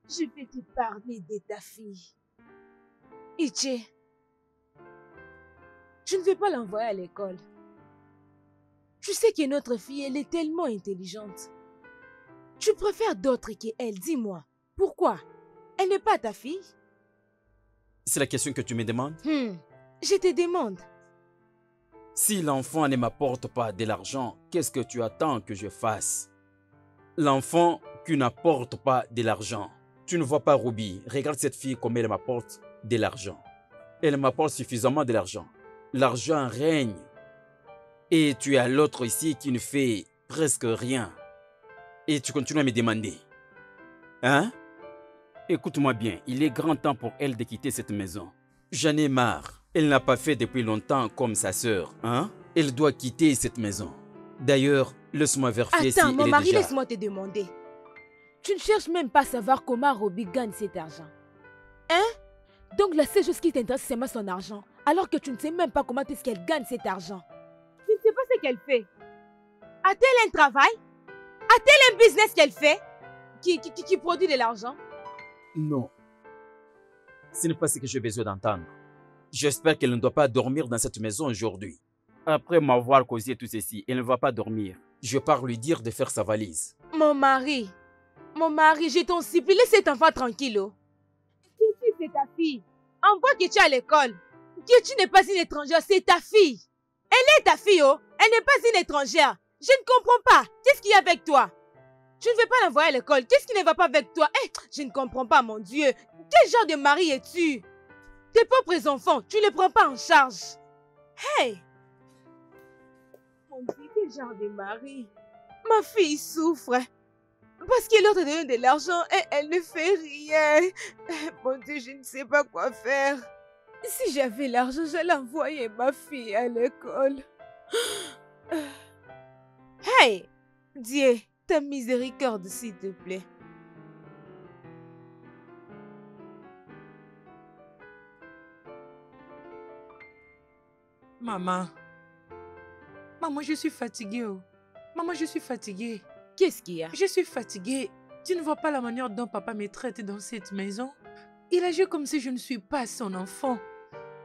Je vais te parler de ta fille. Iché, je ne vais pas l'envoyer à l'école. Tu sais que notre fille, elle est tellement intelligente. Tu préfères d'autres qu'elle, dis-moi. Pourquoi? Elle n'est pas ta fille? C'est la question que tu me demandes? Je te demande. Si l'enfant ne m'apporte pas de l'argent, qu'est-ce que tu attends que je fasse? L'enfant qui n'apporte pas de l'argent. Tu ne vois pas Ruby. Regarde cette fille comme elle m'apporte de l'argent. Elle m'apporte suffisamment de l'argent. L'argent règne. Et tu as l'autre ici qui ne fait presque rien. Et tu continues à me demander. Hein? Écoute-moi bien, il est grand temps pour elle de quitter cette maison. J'en ai marre. Elle n'a pas fait depuis longtemps comme sa sœur. Hein? Elle doit quitter cette maison. D'ailleurs, laisse-moi vérifier si elle est déjà... Attends, mon mari, laisse-moi te demander. Tu ne cherches même pas à savoir comment Ruby gagne cet argent. Hein? Donc la seule chose qui t'intéresse, c'est seulement son argent. Alors que tu ne sais même pas comment est-ce qu'elle gagne cet argent. Tu ne sais pas ce qu'elle fait. A-t-elle un travail? A-t-elle un business qu'elle fait qui produit de l'argent? Non. Ce n'est pas ce que j'ai besoin d'entendre. J'espère qu'elle ne doit pas dormir dans cette maison aujourd'hui. Après m'avoir causé tout ceci, elle ne va pas dormir. Je pars lui dire de faire sa valise. Mon mari, je t'en supplie, laisse cet enfant tranquille. Oh. Kitty, c'est ta fille. Envoie Kitty à l'école. Kitty n'est pas une étrangère, c'est ta fille. Elle est ta fille, oh. Elle n'est pas une étrangère. Je ne comprends pas. Qu'est-ce qu'il y a avec toi? Tu ne veux pas l'envoyer à l'école. Qu'est-ce qui ne va pas avec toi? Je ne comprends pas, mon Dieu. Quel genre de mari es-tu? Tes propres enfants, tu ne les prends pas en charge. Hey! Mon Dieu, quel genre de mari? Ma fille souffre. Parce que l'autre donne de l'argent et elle ne fait rien. Mon Dieu, je ne sais pas quoi faire. Si j'avais l'argent, j'allais envoyer ma fille à l'école. Hey! Dieu, ta miséricorde, s'il te plaît. Maman. Maman, je suis fatiguée. Oh. Maman, je suis fatiguée. Qu'est-ce qu'il y a? Je suis fatiguée. Tu ne vois pas la manière dont papa me traite dans cette maison? Il agit comme si je ne suis pas son enfant.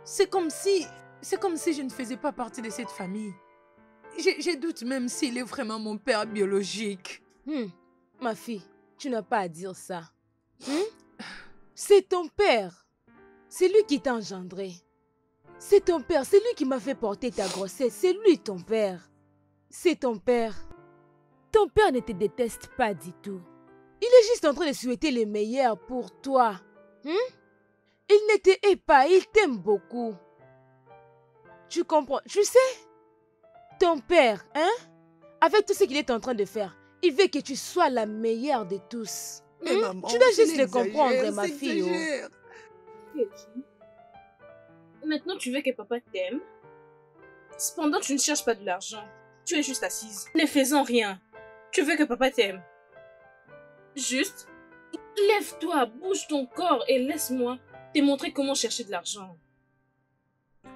C'est comme si je ne faisais pas partie de cette famille. Je doute même s'il est vraiment mon père biologique. Ma fille, tu n'as pas à dire ça. C'est ton père. C'est lui qui t'a engendré. C'est ton père, c'est lui qui m'a fait porter ta grossesse. C'est lui ton père. C'est ton père. Ton père ne te déteste pas du tout. Il est juste en train de souhaiter le meilleur pour toi. Il ne te hait pas, il t'aime beaucoup. Tu comprends? Tu sais, ton père, avec tout ce qu'il est en train de faire, il veut que tu sois la meilleure de tous. Mais maman, tu dois juste le comprendre, ma fille. Maintenant, tu veux que papa t'aime. Cependant, tu ne cherches pas de l'argent. Tu es juste assise, ne faisant rien. Tu veux que papa t'aime. Juste, lève-toi, bouge ton corps et laisse-moi te montrer comment chercher de l'argent.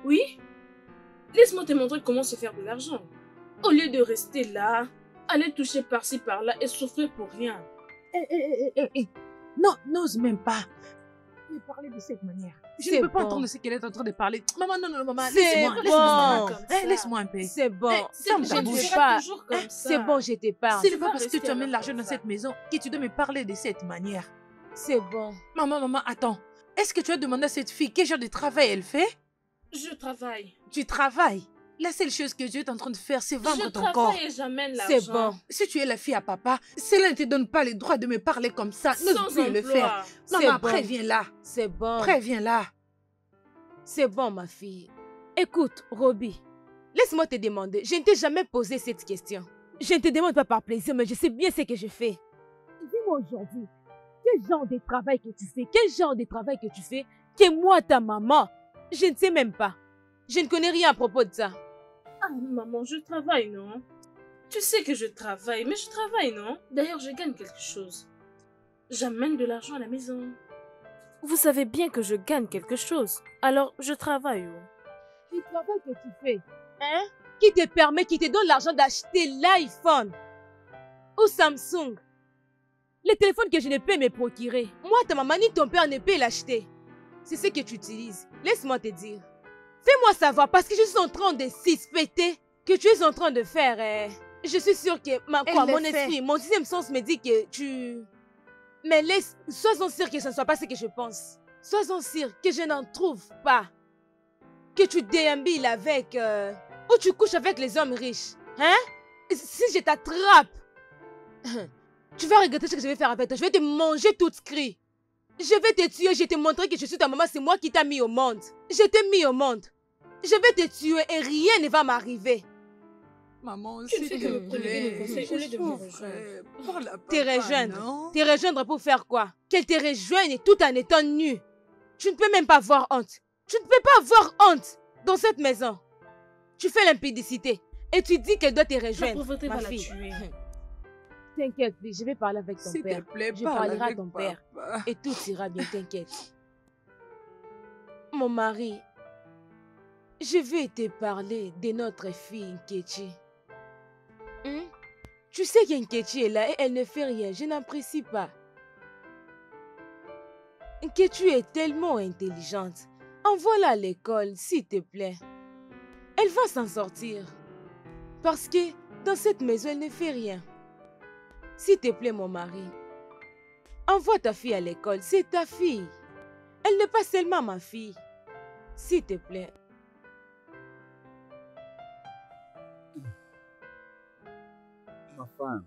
Oui? Laisse-moi te montrer comment se faire de l'argent. Au lieu de rester là, aller toucher par-ci par-là et souffrir pour rien. Non, n'ose même pas me parler de cette manière. Je ne peux pas entendre ce qu'elle est en train de parler. Maman, non, maman, laisse-moi un peu. C'est bon. Je ne veux pas. C'est bon, je te parle. Ce n'est pas parce que tu amènes l'argent dans cette maison que tu dois me parler de cette manière. C'est bon. Maman, attends. Est-ce que tu as demandé à cette fille quel genre de travail elle fait? Je travaille. Tu travailles? La seule chose que Dieu est en train de faire, c'est vendre ton corps. Je travaille et j'amène l'argent. C'est bon. Si tu es la fille à papa, cela ne te donne pas le droit de me parler comme ça. N'ose plus le faire. Maman, préviens-la. C'est bon. Préviens-la. C'est bon, ma fille. Écoute, Ruby, laisse-moi te demander. Je ne t'ai jamais posé cette question. Je ne te demande pas par plaisir, mais je sais bien ce que je fais. Dis-moi aujourd'hui, quel genre de travail que tu fais? Quel genre de travail que tu fais que moi, ta maman, je ne sais même pas. Je ne connais rien à propos de ça. Ah, maman, je travaille, non? Tu sais que je travaille, mais je travaille, non? D'ailleurs, je gagne quelque chose. J'amène de l'argent à la maison. Vous savez bien que je gagne quelque chose. Alors, je travaille. Le travail que tu fais, qui te permet, qui te donne l'argent d'acheter l'iPhone ou Samsung. Les téléphones que je ne peux me procurer. Moi, ta maman ni ton père ne peut l'acheter. C'est ce que tu utilises. Laisse-moi te dire. Fais-moi savoir parce que je suis en train de suspecter que tu es en train de faire. Je suis sûre que mon esprit, mon sixième sens me dit que tu... Mais laisse, sois-en sûr que ce ne soit pas ce que je pense. Sois-en sûr que je n'en trouve pas. Que tu déambules avec... ou tu couches avec les hommes riches. Hein? Si je t'attrape, tu vas regretter ce que je vais faire avec toi. Je vais te manger toute crue. Je vais te tuer, je vais te montrer que je suis ta maman, c'est moi qui t'ai mis au monde. Je t'ai mis au monde. Je vais te tuer et rien ne va m'arriver. Maman, Tu ne s'il fais te que me promener plaît, des conseils au lieu de me souffre. rejoindre. Parle à Te papa, rejoindre. non? Te rejoindre pour faire quoi? Qu'elle te rejoigne tout en étant nue. Tu ne peux même pas avoir honte. Tu ne peux pas avoir honte dans cette maison. Tu fais l'impudicité et tu dis qu'elle doit te La rejoindre, pauvreté ma va la fille. tuer. T'inquiète, fille, je vais parler avec ton S'il père. te plaît, Je parle parlerai à avec ton père. papa. Et tout ira bien, t'inquiète. Mon mari, je vais te parler de notre fille Nkechi. Tu sais qu'Nkechi est là et elle ne fait rien. Je n'apprécie pas. Nkechi est tellement intelligente. Envoie-la à l'école, s'il te plaît. Elle va s'en sortir. Parce que dans cette maison, elle ne fait rien. S'il te plaît, mon mari. Envoie ta fille à l'école. C'est ta fille. Elle n'est pas seulement ma fille. S'il te plaît. Ma femme,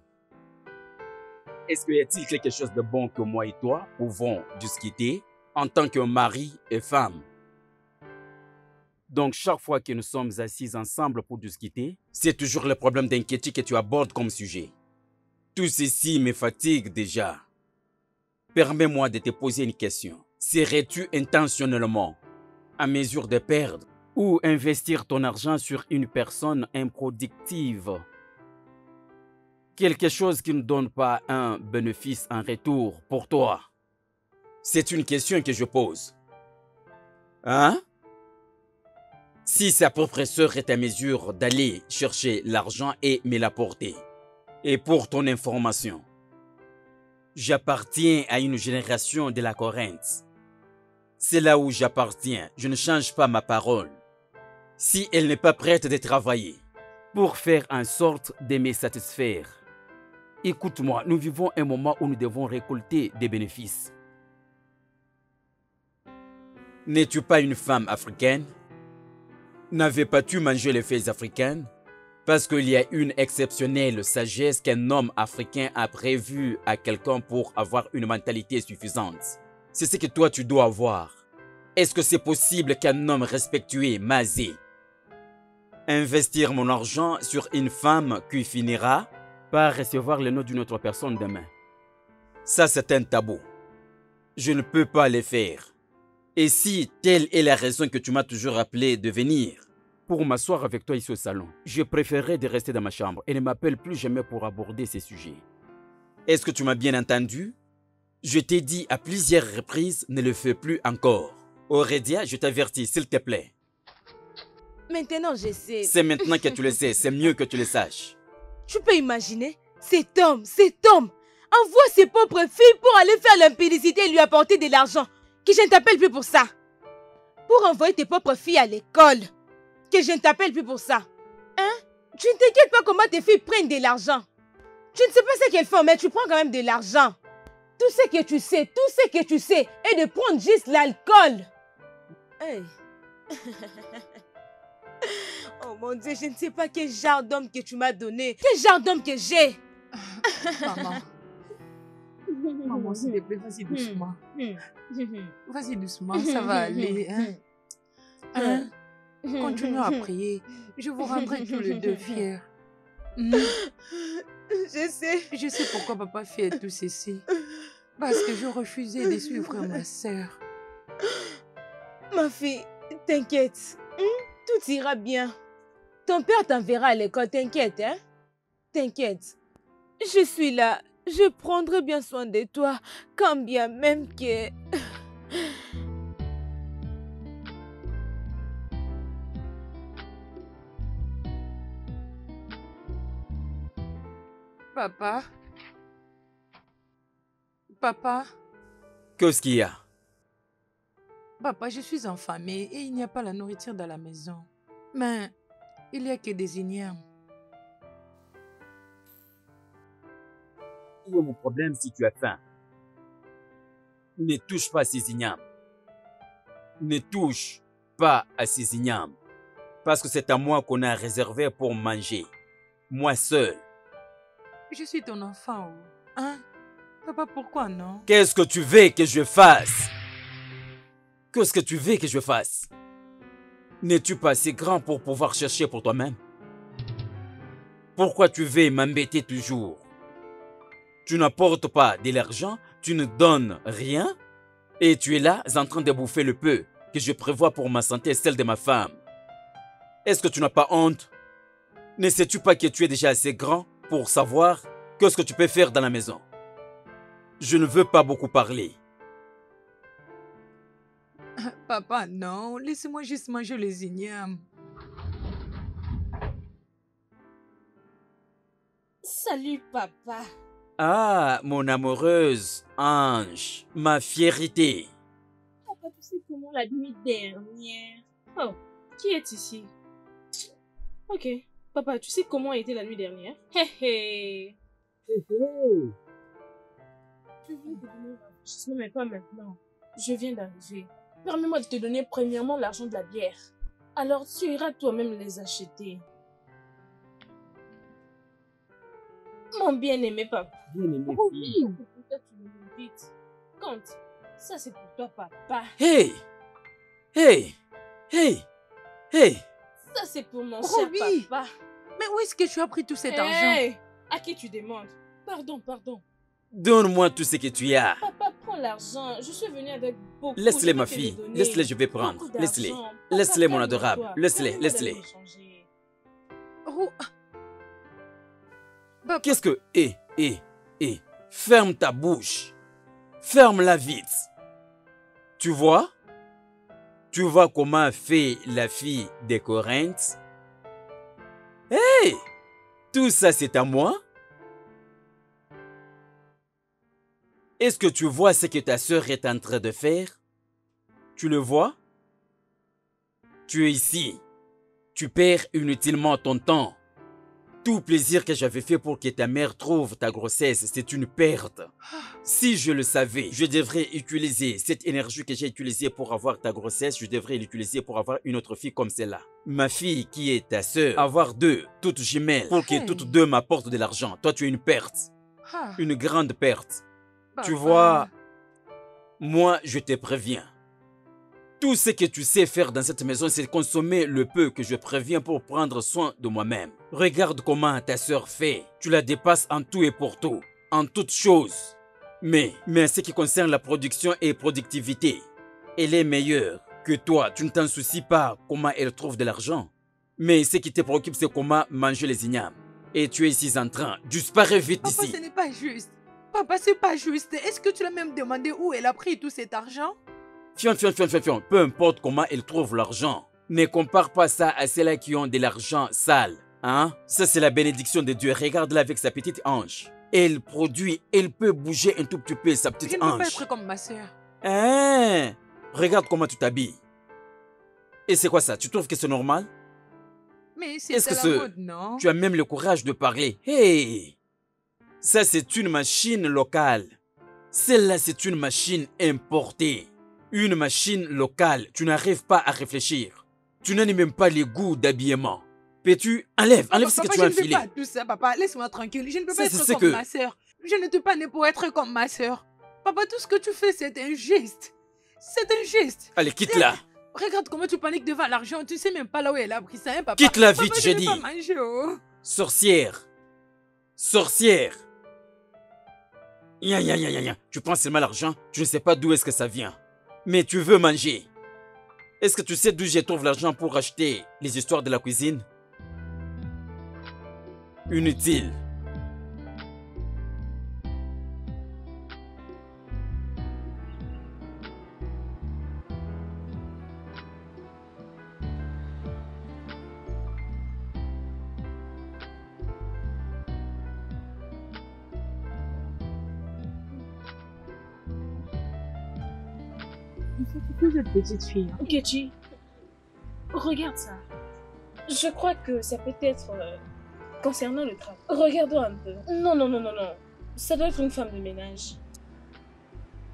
est-ce qu'il y a-t-il quelque chose de bon que moi et toi pouvons discuter en tant que mari et femme? Donc, chaque fois que nous sommes assis ensemble pour discuter, c'est toujours le problème d'inquiétude que tu abordes comme sujet. Tout ceci me fatigue déjà. Permets-moi de te poser une question. Serais-tu intentionnellement à mesure de perdre ou investir ton argent sur une personne improductive? Quelque chose qui ne donne pas un bénéfice en retour pour toi? C'est une question que je pose. Hein? Si sa propre sœur est à mesure d'aller chercher l'argent et me l'apporter. Et pour ton information, j'appartiens à une génération de la Corinthe. C'est là où j'appartiens. Je ne change pas ma parole. Si elle n'est pas prête de travailler pour faire en sorte de me satisfaire, écoute-moi, nous vivons un moment où nous devons récolter des bénéfices. N'es-tu pas une femme africaine? N'avais pas-tu mangé les feuilles africaines? Parce qu'il y a une exceptionnelle sagesse qu'un homme africain a prévue à quelqu'un pour avoir une mentalité suffisante. C'est ce que toi tu dois avoir. Est-ce que c'est possible qu'un homme respectueux, masé, investir mon argent sur une femme qui finira par recevoir le nom d'une autre personne demain? Ça, c'est un tabou. Je ne peux pas le faire. Et si telle est la raison que tu m'as toujours appelé de venir pour m'asseoir avec toi ici au salon, je préférerais de rester dans ma chambre et ne m'appelle plus jamais pour aborder ces sujets. Est-ce que tu m'as bien entendu? Je t'ai dit à plusieurs reprises, ne le fais plus encore. Aurélia, je t'avertis, s'il te plaît. Maintenant, je sais. C'est maintenant que tu le sais, c'est mieux que tu le saches. Tu peux imaginer? Cet homme envoie ses propres filles pour aller faire l'impudicité et lui apporter de l'argent. Que je ne t'appelle plus pour ça. Pour envoyer tes propres filles à l'école. Que je ne t'appelle plus pour ça. Hein? Tu ne t'inquiètes pas comment tes filles prennent de l'argent. Tu ne sais pas ce qu'elles font, mais tu prends quand même de l'argent. Tout ce que tu sais est de prendre juste l'alcool. Hey. Oh mon Dieu, je ne sais pas quel genre d'homme que tu m'as donné. Quel genre d'homme que j'ai. Maman. Maman, s'il te plaît, vas-y doucement. Vas-y doucement, ça va aller. Hein? Continuons à prier. Je vous rendrai tous les deux fiers. Je sais. Je sais pourquoi papa fait tout ceci. Parce que je refusais de suivre ma sœur. Ma fille, t'inquiète. Tout ira bien. Ton père t'enverra à l'école, t'inquiète, hein? T'inquiète. Je suis là. Je prendrai bien soin de toi, quand bien même que... Papa, Papa, Qu'est-ce qu'il y a? papa, je suis affamée et il n'y a pas la nourriture dans la maison. Mais il n'y a que des ignames. Où est mon problème si tu as faim? Ne touche pas à ces ignames. Ne touche pas à ces ignames. Parce que c'est à moi qu'on a réservé pour manger. Moi seul. Je suis ton enfant. Oh. Hein? Papa, pourquoi non? Qu'est-ce que tu veux que je fasse? Qu'est-ce que tu veux que je fasse? N'es-tu pas assez grand pour pouvoir chercher pour toi-même? Pourquoi tu veux m'embêter toujours? Tu n'apportes pas de l'argent, tu ne donnes rien, et tu es là en train de bouffer le peu que je prévois pour ma santé et celle de ma femme. Est-ce que tu n'as pas honte? Ne sais-tu pas que tu es déjà assez grand pour savoir qu'est-ce que tu peux faire dans la maison? Je ne veux pas beaucoup parler. Papa, non. Laisse-moi juste manger les ignames. Salut, papa. Ah, mon amoureuse, Ange, ma fierté. Papa, tu sais comment la nuit dernière... Oh, qui est ici? Ok. Papa, tu sais comment a été la nuit dernière? Hé hé. Je viens de te donner l'enrichissement, mais pas maintenant. Je viens d'arriver. Permets-moi de te donner premièrement l'argent de la bière. Alors tu iras toi-même les acheter. Mon bien-aimé papa. Bien-aimé Oh fille. oui, pourquoi tu me l'invites? Compte, ça c'est pour toi papa. Hey! Hey! Hey! Hey! Ça c'est pour mon cher Robbie! papa. Mais où est-ce que tu as pris tout cet argent? Hey, à qui tu demandes? Pardon, pardon. Donne-moi tout ce que tu as. Papa, prends l'argent. Je suis venue avec beaucoup. Laisse-les, Je ma vais te fille. les donner. Laisse-les, je vais prendre. Beaucoup Laisse-les. d'argent. Papa, Laisse-les, mon calme-toi. adorable. Laisse-les, Permets-moi laisse-les. d'aller changer. Ro- Papa, Qu'est-ce que... Ferme ta bouche. Ferme-la vite. Tu vois? Tu vois comment fait la fille de Corinthe? Hey! Tout ça, c'est à moi? Est-ce que tu vois ce que ta sœur est en train de faire? Tu le vois? Tu es ici. Tu perds inutilement ton temps. Tout plaisir que j'avais fait pour que ta mère trouve ta grossesse, c'est une perte. Si je le savais, je devrais utiliser cette énergie que j'ai utilisée pour avoir ta grossesse, je devrais l'utiliser pour avoir une autre fille comme celle-là. Ma fille qui est ta sœur, avoir deux, toutes jumelles, pour que Hey. toutes deux m'apportent de l'argent. Toi, tu es une perte, ah, une grande perte. Tu papa. vois, moi, je te préviens. Tout ce que tu sais faire dans cette maison, c'est consommer le peu que je préviens pour prendre soin de moi-même. Regarde comment ta sœur fait. Tu la dépasses en tout et pour tout, en toutes choses. Mais en ce qui concerne la production et productivité, elle est meilleure que toi. Tu ne t'en soucies pas comment elle trouve de l'argent. Mais ce qui te préoccupe, c'est comment manger les ignames. Et tu es ici en train. Disparais vite Papa, d'ici. ce n'est pas juste. Papa, c'est pas juste. Est-ce que tu l'as même demandé où elle a pris tout cet argent? Fion. Peu importe comment elle trouve l'argent. Ne compare pas ça à celles qui ont de l'argent sale. Hein? Ça, c'est la bénédiction de Dieu. Regarde-la avec sa petite ange. Elle produit, elle peut bouger un tout petit peu, sa Je petite ne peux pas ange. être comme ma sœur. Hein? Regarde comment tu t'habilles. Et c'est quoi ça? Tu trouves que c'est normal? Mais c'est Est-ce à que la ce- mode, non? Tu as même le courage de parler. Hey! Ça, c'est une machine locale. Celle-là, c'est une machine importée. Une machine locale. Tu n'arrives pas à réfléchir. Tu n'as même pas les goûts d'habillement. Peux-tu... Enlève ce que Papa, tu as je ne veux enfilé. pas tout ça, papa. Laisse-moi tranquille. Je ne peux Ça, pas c'est être ce comme que- ma sœur. Je ne t'ai pas né pour être comme ma sœur. Papa, tout ce que tu fais, c'est injuste. C'est injuste. Allez, quitte-la. Regarde comment tu paniques devant l'argent. Tu sais même pas là où elle a pris ça, hein, papa. Quitte-la Papa, vite, je j'ai ne dit. vais pas manger, oh. Sorcière. Sorcière. Ya. Tu prends seulement l'argent, tu ne sais pas d'où est-ce que ça vient. Mais tu veux manger. Est-ce que tu sais d'où je trouve l'argent pour acheter les histoires de la cuisine? Inutile. Vous êtes petite fille. Nkechi, regarde ça. Je crois que ça peut être concernant le travail. Regardons un peu. Non, non, non, non, non. Ça doit être une femme de ménage.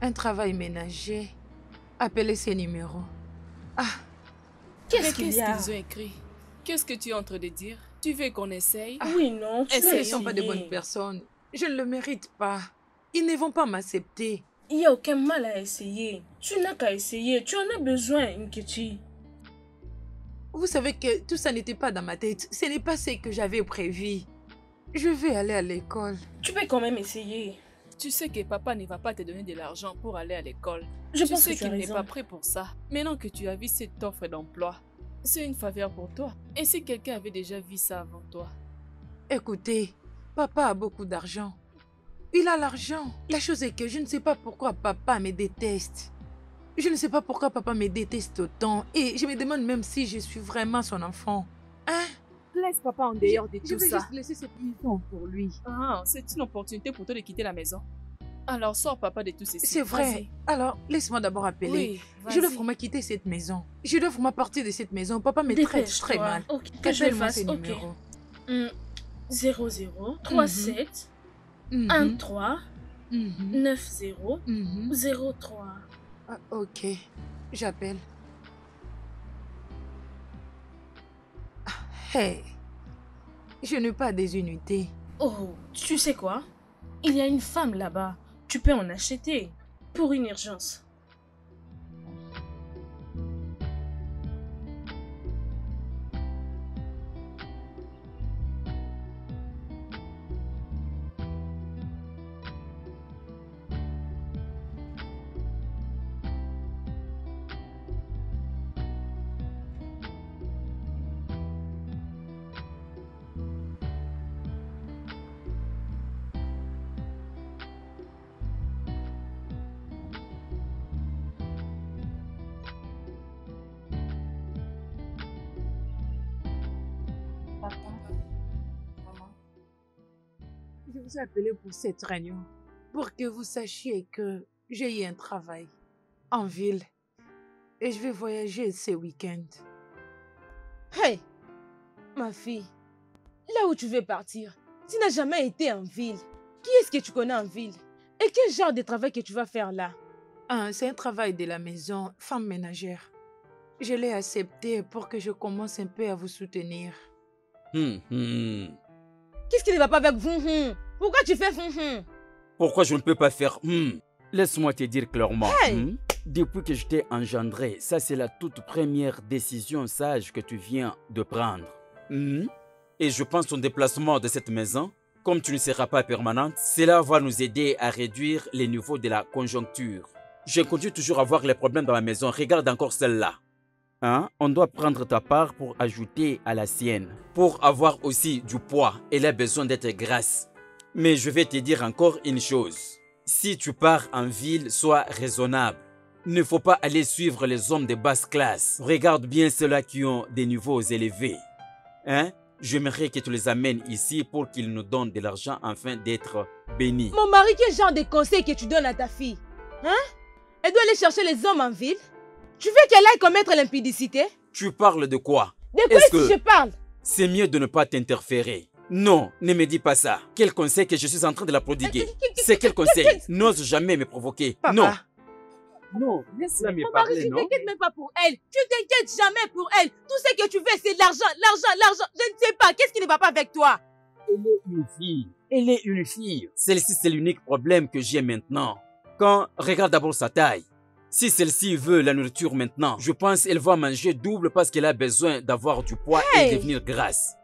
Un travail ménager. Appelez ces numéros. Ah, Qu'est-ce qu'il y a? qu'ils ont écrit? Qu'est-ce que tu es en train de dire? Tu veux qu'on essaye? Oui, non, tu ils peux ne sont pas de essayer. bonnes personnes. Je ne le mérite pas. Ils ne vont pas m'accepter. Il n'y a aucun mal à essayer. Tu n'as qu'à essayer. Tu en as besoin, Nkechi. Vous savez que tout ça n'était pas dans ma tête. Ce n'est pas ce que j'avais prévu. Je vais aller à l'école. Tu peux quand même essayer. Tu sais que papa ne va pas te donner de l'argent pour aller à l'école. Je Tu pense sais que tu as qu'il n'est raison. pas prêt pour ça. Maintenant que tu as vu cette offre d'emploi, c'est une faveur pour toi. Et si quelqu'un avait déjà vu ça avant toi? Écoutez, papa a beaucoup d'argent. Il a l'argent. La chose est que je ne sais pas pourquoi papa me déteste. Je ne sais pas pourquoi papa me déteste autant. Et je me demande même si je suis vraiment son enfant. Hein? Laisse papa en dehors de Je tout vais ça. juste laisser cette maison pour lui. Ah, c'est une opportunité pour toi de quitter la maison. Alors sors papa de tout ceci. C'est vrai. Alors, laisse-moi d'abord appeler. Oui, Je dois vas-y. vraiment quitter cette maison. Je dois vraiment partir de cette maison. Papa me traite très mal. Ok, que je le Appelle-moi fasse. ces Ok. numéros. 00 37 Mhm. 13 Mhm. 90 Mhm. 03. Ah, ok, j'appelle. Ah, hey, je n'ai pas des unités. Oh, tu sais quoi? Il y a une femme là-bas. Tu peux en acheter pour une urgence. Je vous ai appelé pour cette réunion, pour que vous sachiez que j'ai eu un travail en ville et je vais voyager ce week-end. Hey, ma fille, là où tu veux partir, tu n'as jamais été en ville. Qui est-ce que tu connais en ville? Et quel genre de travail que tu vas faire là? Ah, c'est un travail de la maison, femme ménagère. Je l'ai accepté pour que je commence un peu à vous soutenir. Qu'est-ce qui ne va pas avec vous? Pourquoi tu fais Pourquoi je ne peux pas faire Laisse-moi te dire clairement. Hey! Depuis que je t'ai engendré, ça c'est la toute première décision sage que tu viens de prendre. Et je pense ton déplacement de cette maison, comme tu ne seras pas permanente, cela va nous aider à réduire les niveaux de la conjoncture. Je continue toujours à avoir les problèmes dans la maison. Regarde encore celle-là. Hein? On doit prendre ta part pour ajouter à la sienne. Pour avoir aussi du poids, elle a besoin d'être grasse. Mais je vais te dire encore une chose. Si tu pars en ville, sois raisonnable. Il ne faut pas aller suivre les hommes de basse classe. Regarde bien ceux-là qui ont des niveaux élevés. Hein? J'aimerais que tu les amènes ici pour qu'ils nous donnent de l'argent afin d'être bénis. Mon mari, quel genre de conseil que tu donnes à ta fille? Hein? Elle doit aller chercher les hommes en ville? Tu veux qu'elle aille commettre l'impudicité? Tu parles de quoi? De quoi Est-ce est-ce que que je parle? c'est mieux de ne pas t'interférer? Non, ne me dis pas ça. Quel conseil que je suis en train de la prodiguer? C'est quel conseil? N'ose jamais me provoquer. Papa, Non. Non, laisse-la me Mon mari, parler, tu non? t'inquiètes même pas pour elle. Tu t'inquiètes jamais pour elle. Tout ce que tu veux, c'est l'argent, l'argent, l'argent. Je ne sais pas. Qu'est-ce qui ne va pas avec toi? Elle est une fille. Elle est une fille. Celle-ci, c'est l'unique problème que j'ai maintenant. Quand, regarde d'abord sa taille. Si celle-ci veut la nourriture maintenant, je pense qu'elle va manger double parce qu'elle a besoin d'avoir du poids Hey! et devenir grasse.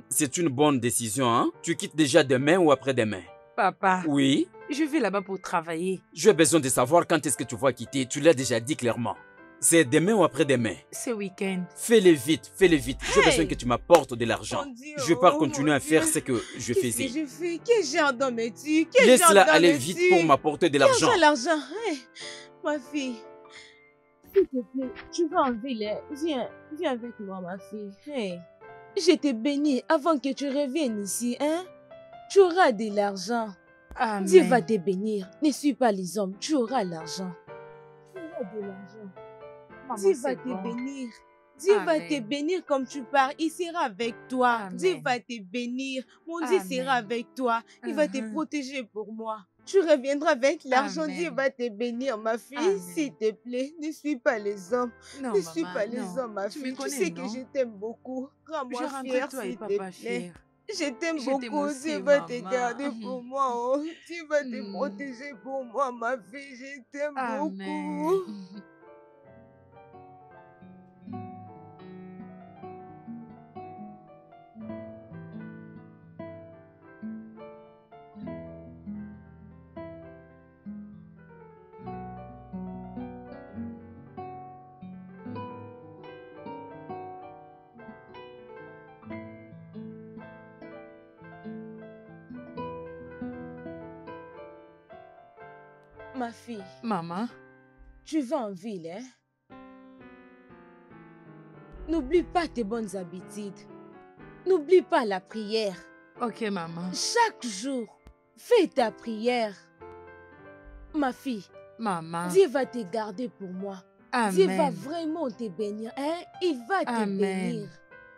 C'est une bonne décision, hein? Tu quittes déjà demain ou après-demain? papa, Oui. je vais là-bas pour travailler. J'ai besoin de savoir quand est-ce que tu vas quitter. Tu l'as déjà dit clairement. C'est demain ou après-demain? Ce week-end. Fais-le vite, fais-le vite. J'ai Hey! besoin que tu m'apportes de l'argent. Mon Dieu, Je ne vais pas oh continuer mon à faire Dieu. ce que je Qu'est-ce faisais. que je fais? Quel genre d'homme es-tu? Quel genre Laisse-la d'homme aller es-tu? vite pour m'apporter de l'argent. L'argent. Hey, ma fille. S'il te plaît, tu vas en ville. Hein? Viens avec moi, ma fille. Hey. Je te bénis avant que tu reviennes ici, hein? Tu auras de l'argent. Amen. Dieu va te bénir. Ne suis pas les hommes, tu auras l'argent. as de l'argent. Maman, Dieu va c'est te bon. bénir. Dieu va te Amen. bénir comme tu pars. Il sera avec toi. Dieu Amen. va te bénir. Mon Dieu sera Amen. avec toi. Il va te Mhm. protéger pour moi. Tu reviendras avec l'argent. Dieu Amen. va te bénir, ma fille. Amen. S'il te plaît, ne suis pas les hommes. Non, Ne suis maman, pas les non. hommes, ma Tu me fille. Tu connais, sais que non? je t'aime beaucoup. Je Rends-moi rentrerai fière, toi et s'il te papa plaît. fier. Je t'aime Je t'aime beaucoup. aussi, Dieu va te maman. garder pour moi. Oh. Dieu va te Hmm. protéger pour moi, ma fille. Je t'aime Amen. beaucoup. Ma fille, Maman, tu vas en ville, hein? N'oublie pas tes bonnes habitudes. N'oublie pas la prière. ok, maman. Chaque jour, fais ta prière. Ma fille, Maman. Dieu va te garder pour moi. Dieu va Amen. vraiment te bénir, hein? Il va te Amen. bénir.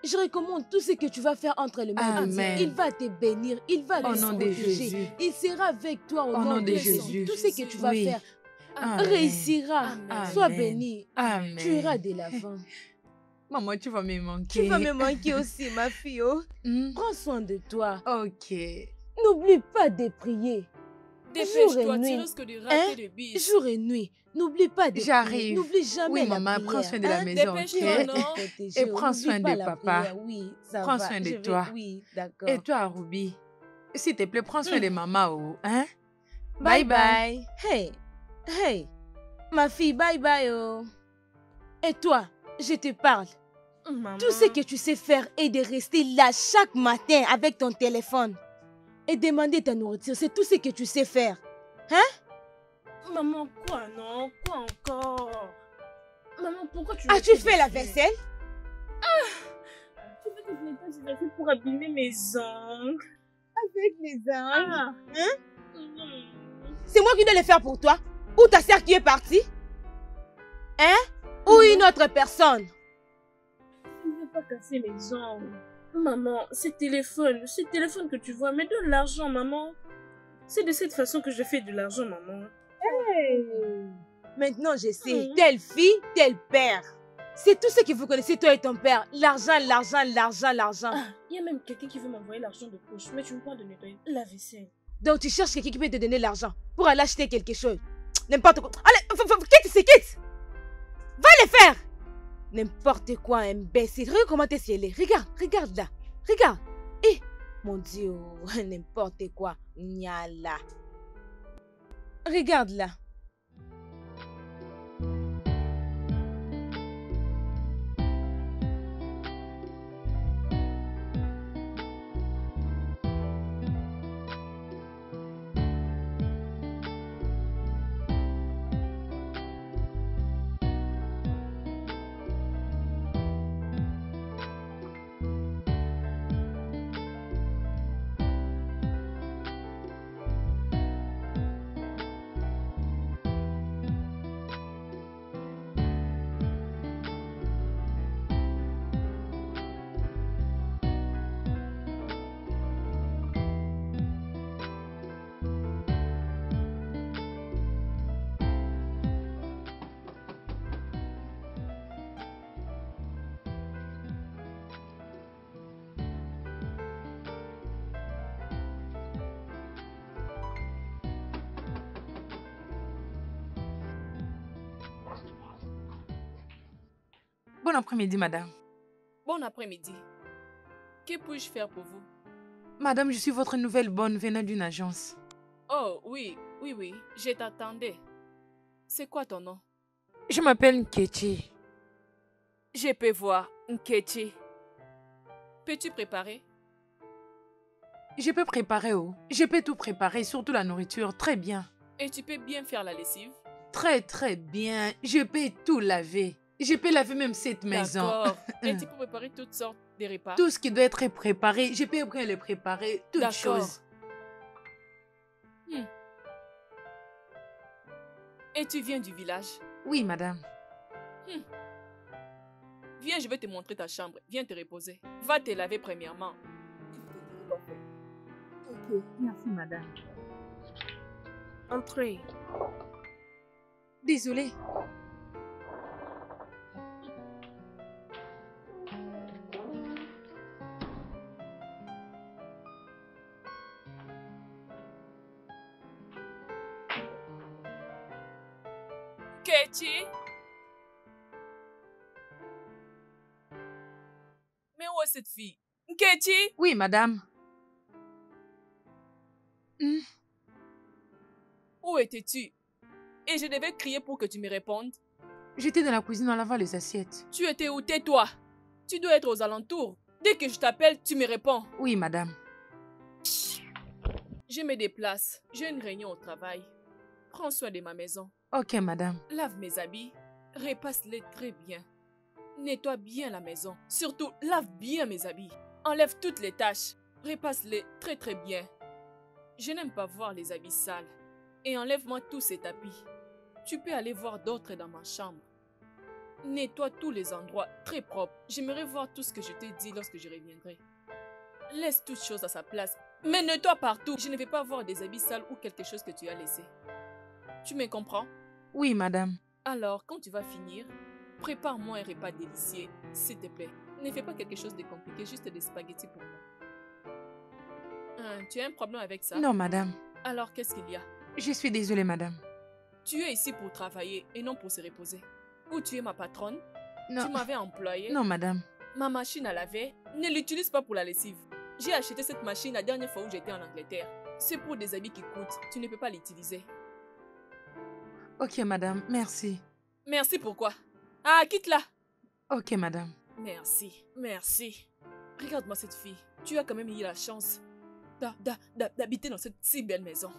Je recommande tout ce que tu vas faire entre les mains de Dieu. Amen. Il va te bénir, il va Au te nom de protéger. Jésus. Il sera avec toi au nom de Jésus. Tout ce que tu vas Oui. faire Amen. réussira. Amen. Sois Amen. béni. Amen. Tu iras de l'avant. Maman, tu vas me manquer. Tu vas me manquer aussi, ma fille. Oh. Hmm? Prends soin de toi. Ok. N'oublie pas de prier. Dépêche-toi, nuit. tu risques de rater Hein? le bus. Jour et nuit. N'oublie pas de prier. J'arrive. N'oublie jamais Oui, la maman, prière. prends soin de la hein? maison, Dépêche-toi, Dieu va ok? non? te protéger. Et prends N'oublie soin pas de la papa. prière. Oui, ça Prends va. soin de Je vais- toi. Oui, d'accord. Et toi, Ruby, s'il te plaît, prends soin Hmm. de maman, oh, hein? Bye bye. Hey, hey. Ma fille, bye bye. Oh. Et toi, je te parle. Maman. Tout ce que tu sais faire est de rester là chaque matin avec ton téléphone et demander ta nourriture. C'est tout ce que tu sais faire. Maman, quoi, non? Quoi encore? Maman, pourquoi tu... As-tu fait la vaisselle? Tu veux que je nettoie ces vaisselles pour abîmer mes ongles? Avec les ongles. Ah. Hein? Mm. C'est moi qui dois le faire pour toi? Ou ta sœur qui est partie? Hein? Ou une autre personne? Je ne veux pas casser mes ongles. Maman, ce téléphone que tu vois, mais donne l'argent, maman. C'est de cette façon que je fais de l'argent, maman. Maintenant, je sais. Mhm. Telle fille, tel père. C'est tout ce que vous connaissez, toi et ton père. L'argent, l'argent, l'argent, l'argent. Ah, il y a même quelqu'un qui veut m'envoyer l'argent de poche, mais tu me parles de nettoyer la vaisselle. Donc, tu cherches quelqu'un qui peut te donner l'argent pour aller acheter quelque chose. N'importe quoi. Allez, quitte, c'est quitte. Va le faire. N'importe quoi, imbécile. Regarde comment t'es cielé. Regarde là. Regarde. Eh, mon Dieu, n'importe quoi. Nyala. Regarde là. Bon après-midi, madame. Bon après-midi. Que puis-je faire pour vous? Madame, je suis votre nouvelle bonne venant d'une agence. Oh, oui, je t'attendais. C'est quoi ton nom? Je m'appelle Nkechi. Je peux voir, Nkechi. Peux-tu préparer? Je peux préparer, oh. Je peux tout préparer, surtout la nourriture, très bien. Et tu peux bien faire la lessive? Très, très bien. Je peux tout laver. Je peux laver même cette maison. D'accord. Et tu peux préparer toutes sortes de repas? Tout ce qui doit être préparé, je peux bien le préparer, toutes D'accord. choses. Et tu viens du village? Oui, madame. Viens, je vais te montrer ta chambre. Viens te reposer. Va te laver premièrement. Ok, merci, madame. Entrez. Désolée. Kechi? Mais où est cette fille? Kechi? Oui, madame. Où étais-tu? Et je devais crier pour que tu me répondes. J'étais dans la cuisine en lavant les assiettes. Tu étais où? Tais-toi. Tu dois être aux alentours. Dès que je t'appelle, tu me réponds. Oui, madame. Je me déplace. J'ai une réunion au travail. Prends soin de ma maison. Ok, madame. Lave mes habits. Repasse-les très bien. Nettoie bien la maison. Surtout, lave bien mes habits. Enlève toutes les taches. Repasse-les très très bien. Je n'aime pas voir les habits sales. Et enlève-moi tous ces tapis. Tu peux aller voir d'autres dans ma chambre. Nettoie tous les endroits très propres. J'aimerais voir tout ce que je t'ai dit lorsque je reviendrai. Laisse toutes choses à sa place. Mais nettoie partout. Je ne vais pas voir des habits sales ou quelque chose que tu as laissé. Tu me comprends? Oui, madame. Alors, quand tu vas finir, prépare-moi un repas délicieux, s'il te plaît. Ne fais pas quelque chose de compliqué, juste des spaghettis pour moi. Tu as un problème avec ça? Non, madame. Alors, qu'est-ce qu'il y a? Je suis désolée, madame. Tu es ici pour travailler et non pour se reposer. Ou tu es ma patronne? Non. Tu m'avais employée? Non, madame. Ma machine à laver, ne l'utilise pas pour la lessive. J'ai acheté cette machine la dernière fois où j'étais en Angleterre. C'est pour des habits qui coûtent. Tu ne peux pas l'utiliser. Ok, madame. Merci. Merci pourquoi? Ah, quitte-la! Ok, madame. Merci, merci. Regarde-moi cette fille. Tu as quand même eu la chance d'habiter dans cette si belle maison.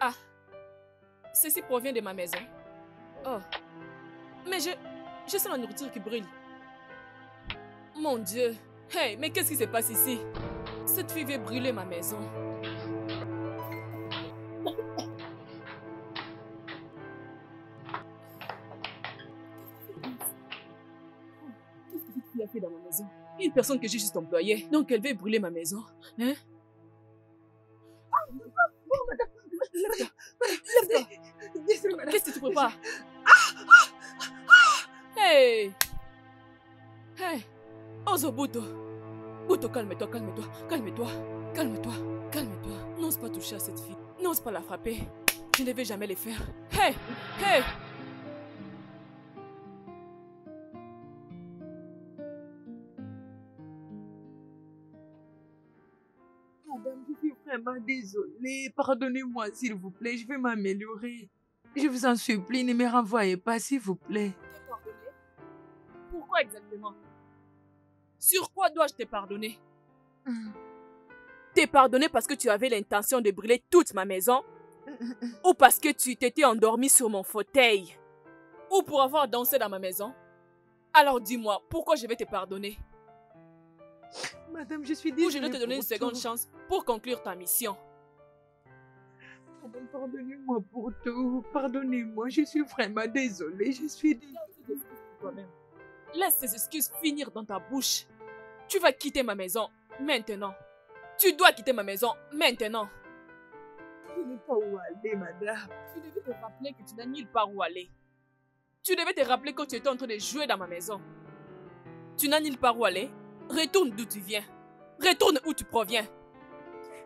Ah, ceci provient de ma maison. Oh, mais je sens la nourriture qui brûle. Mon Dieu, hey, mais qu'est-ce qui se passe ici? Cette fille veut brûler ma maison. Qu'est-ce que cette fille a fait dans ma maison? Une personne que j'ai juste employée, donc elle veut brûler ma maison. Hein? Lève-toi. Qu'est-ce que tu prépares? Hey! Hey, Ozo Buto. Buto, calme-toi, calme-toi, calme-toi, calme-toi, calme-toi. N'ose pas toucher à cette fille. N'ose pas la frapper. Je ne vais jamais le faire. Hey, hey. Madame, je suis vraiment désolée. Pardonnez-moi, s'il vous plaît. Je vais m'améliorer. Je vous en supplie, ne me renvoyez pas, s'il vous plaît. T'es pardonné? Pourquoi exactement? Sur quoi dois-je te pardonner? T'es pardonné parce que tu avais l'intention de brûler toute ma maison? Ou parce que tu t'étais endormi sur mon fauteuil? Ou pour avoir dansé dans ma maison? Alors dis-moi, pourquoi je vais te pardonner? Madame, je suis Ou désolée. je vais te donner une pour seconde tout. chance pour conclure ta mission. Madame, pardonnez-moi pour tout. Pardonnez-moi, je suis vraiment désolée. Je suis désolée. Toi-même. Laisse ces excuses finir dans ta bouche. Tu vas quitter ma maison maintenant. Tu dois quitter ma maison maintenant. Je n'ai pas où aller, madame. Tu devais te rappeler que tu n'as nulle part où aller. Tu devais te rappeler que tu étais en train de jouer dans ma maison. Tu n'as nulle part où aller. Retourne d'où tu viens. Retourne où tu proviens.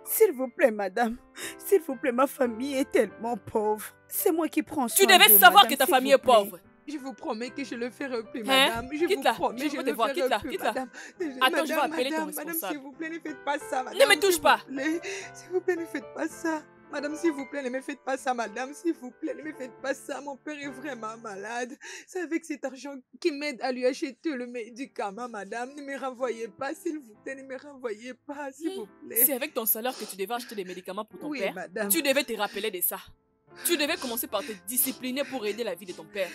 S'il vous plaît, madame. S'il vous plaît, ma famille est tellement pauvre. C'est moi qui prends Tu soin devais d'eux, savoir madame, que ta s'il famille vous est plaît. pauvre. Je vous promets que je le ferai plus, Hein? madame. Je vous Quitte-la. promets, Je je veux ne te voir. le Quitte-la. ferai plus, Quitte-la. madame. Attends, je vais appeler ton Madame, responsable. s'il vous plaît, ne faites pas ça, madame. Ne me touche s'il pas. vous plaît. S'il vous plaît, ne faites pas ça. Madame, s'il vous plaît, ne me faites pas ça, madame. S'il vous plaît, ne me faites pas ça. Mon père est vraiment malade. C'est avec cet argent qui m'aide à lui acheter le médicament, madame. Ne me renvoyez pas, s'il vous plaît. Ne me renvoyez pas, s'il vous plaît. C'est avec ton salaire que tu devais acheter des médicaments pour ton Oui, père. madame. Tu devais te rappeler de ça. Tu devais commencer par te discipliner pour aider la vie de ton père.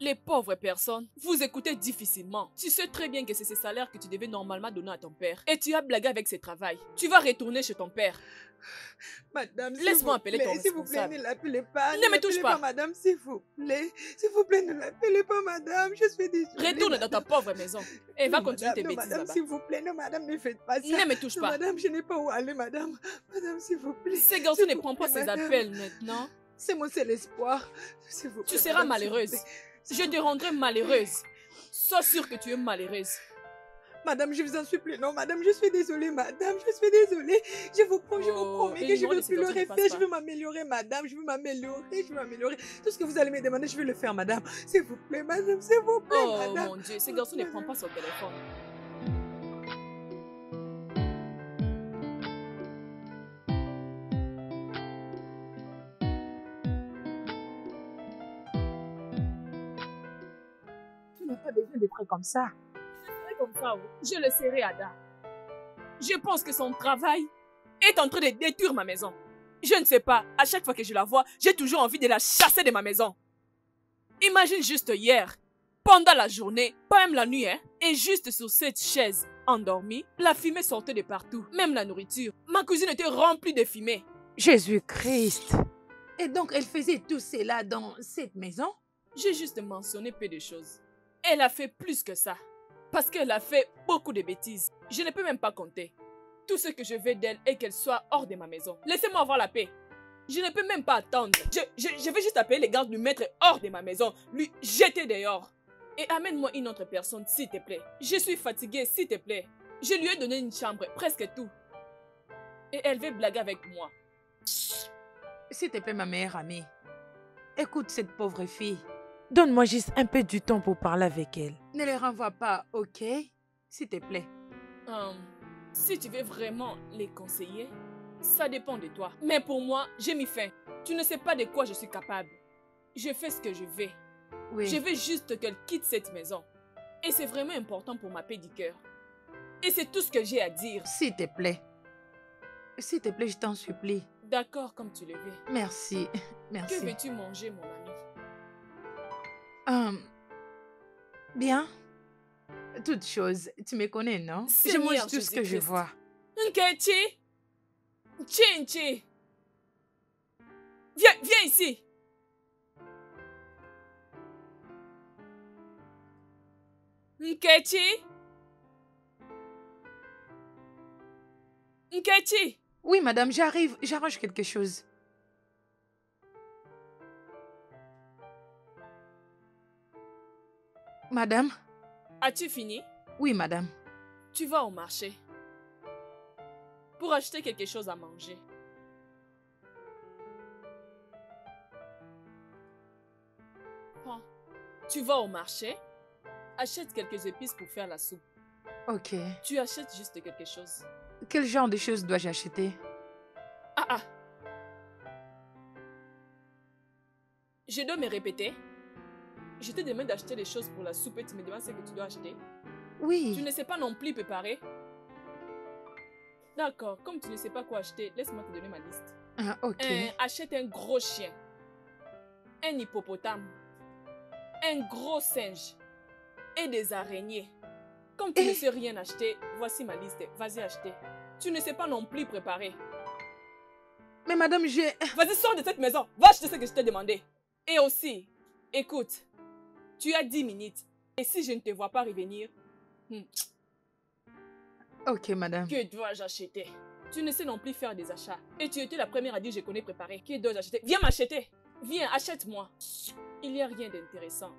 Les pauvres personnes, vous écoutez difficilement. Tu sais très bien que c'est ce salaire que tu devais normalement donner à ton père. Et tu as blagué avec ce travail. Tu vas retourner chez ton père. Madame, Laisse-moi appeler ton s'il vous plaît, responsable. ne l'appelez pas. Ne me l'appelez touche pas. madame, s'il vous plaît. S'il vous plaît, ne l'appelez pas, madame. Je suis désolée. Retourne dans madame. ta pauvre maison. Et va Non, continuer tes madame, non, bêtises madame, là-bas. s'il vous plaît. Non, madame, ne faites pas ça. Ne me touche Non, pas. madame, je n'ai pas où aller, madame. Madame, s'il vous plaît. Ces garçons S'il ne vous prennent pas plaît, ces madame. appels maintenant. C'est mon seul espoir. S'il vous plaît, Tu seras madame, s'il vous malheureuse. plaît. Je te rendrai malheureuse. Sois sûre que tu es malheureuse. Madame, je vous en supplie. Non, madame, je suis désolée, madame. Je suis désolée. Je vous promets Oh, que et je le ne numéro veux de plus le ces garçons ne passe refaire. Je pas. veux m'améliorer, madame. Je veux m'améliorer. Tout ce que vous allez me demander, je vais le faire, madame. S'il vous plaît, madame. S'il vous plaît, Oh madame. mon Dieu, ces garçons ne prennent pas son téléphone. Tu n'as pas besoin d'être comme ça. C'est comme ça, oui. Je le serai, Ada. Je pense que son travail est en train de détruire ma maison. Je ne sais pas, à chaque fois que je la vois, j'ai toujours envie de la chasser de ma maison. Imagine juste hier, pendant la journée, pas même la nuit, hein, et juste sur cette chaise, endormie, la fumée sortait de partout, même la nourriture. Ma cuisine était remplie de fumée. Jésus-Christ. Et donc, elle faisait tout cela dans cette maison? J'ai juste mentionné peu de choses. Elle a fait plus que ça. Parce qu'elle a fait beaucoup de bêtises. Je ne peux même pas compter. Tout ce que je veux d'elle est qu'elle soit hors de ma maison. Laissez-moi avoir la paix. Je ne peux même pas attendre. Je vais juste appeler les gardes, lui mettre hors de ma maison, lui jeter dehors. Et amène-moi une autre personne, s'il te plaît. Je suis fatiguée, s'il te plaît. Je lui ai donné une chambre, presque tout. Et elle veut blaguer avec moi. S'il te plaît, ma meilleure amie. Écoute cette pauvre fille. Donne-moi juste un peu du temps pour parler avec elle. Ne les renvoie pas, ok? S'il te plaît. Si tu veux vraiment les conseiller, ça dépend de toi. Mais pour moi, j'ai mis fin. Tu ne sais pas de quoi je suis capable. Je fais ce que je veux. Oui. Je veux juste qu'elle quitte cette maison. Et c'est vraiment important pour ma paix du cœur. Et c'est tout ce que j'ai à dire. S'il te plaît. S'il te plaît, je t'en supplie. D'accord, comme tu le veux. Merci. Que Merci. veux-tu manger, mon ami? Bien. Toute chose. Tu me connais, non? Je Seigneur mange tout ce que je Jésus-Christ. vois. Nkechi! Chinchi! Viens ici! Nkechi! Nkechi! Oui, madame, j'arrive. J'arrange quelque chose. Madame? As-tu fini? Oui, madame. Tu vas au marché pour acheter quelque chose à manger. Prends. Tu vas au marché, achète quelques épices pour faire la soupe. Ok. Tu achètes juste quelque chose. Quel genre de choses dois-je acheter? Ah. Je dois me répéter. Je te demande d'acheter des choses pour la soupe et tu me demandes ce que tu dois acheter. Oui. Tu ne sais pas non plus préparer. D'accord, comme tu ne sais pas quoi acheter, laisse-moi te donner ma liste. Ah, ok. Achète un gros chien, un hippopotame, un gros singe et des araignées. Comme tu ne sais rien acheter, voici ma liste. Vas-y acheter. Tu ne sais pas non plus préparer. Mais madame, j'ai... Vas-y, sors de cette maison. Va acheter ce que je t'ai demandé. Et aussi, écoute, tu as 10 minutes. Et si je ne te vois pas revenir, Ok, madame. que dois-je acheter? Tu ne sais non plus faire des achats. Et tu étais la première à dire je connais préparer. Que dois-je acheter? Viens m'acheter. Viens, achète-moi. Il n'y a rien d'intéressant.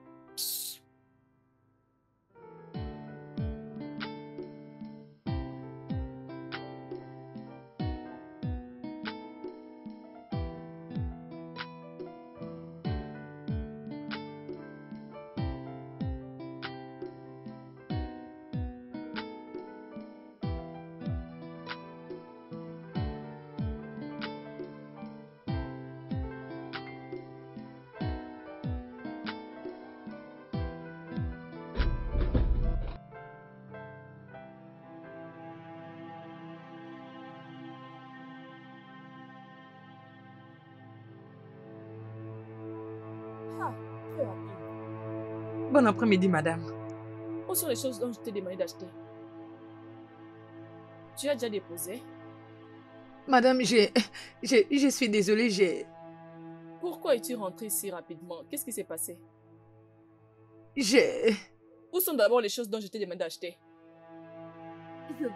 Très rapide. Bon après-midi, madame. Où sont les choses dont je t'ai demandé d'acheter? Tu as déjà déposé? Madame, je suis désolée, j'ai... Pourquoi es-tu rentrée si rapidement? Qu'est-ce qui s'est passé? J'ai Où sont d'abord les choses dont je t'ai demandé d'acheter?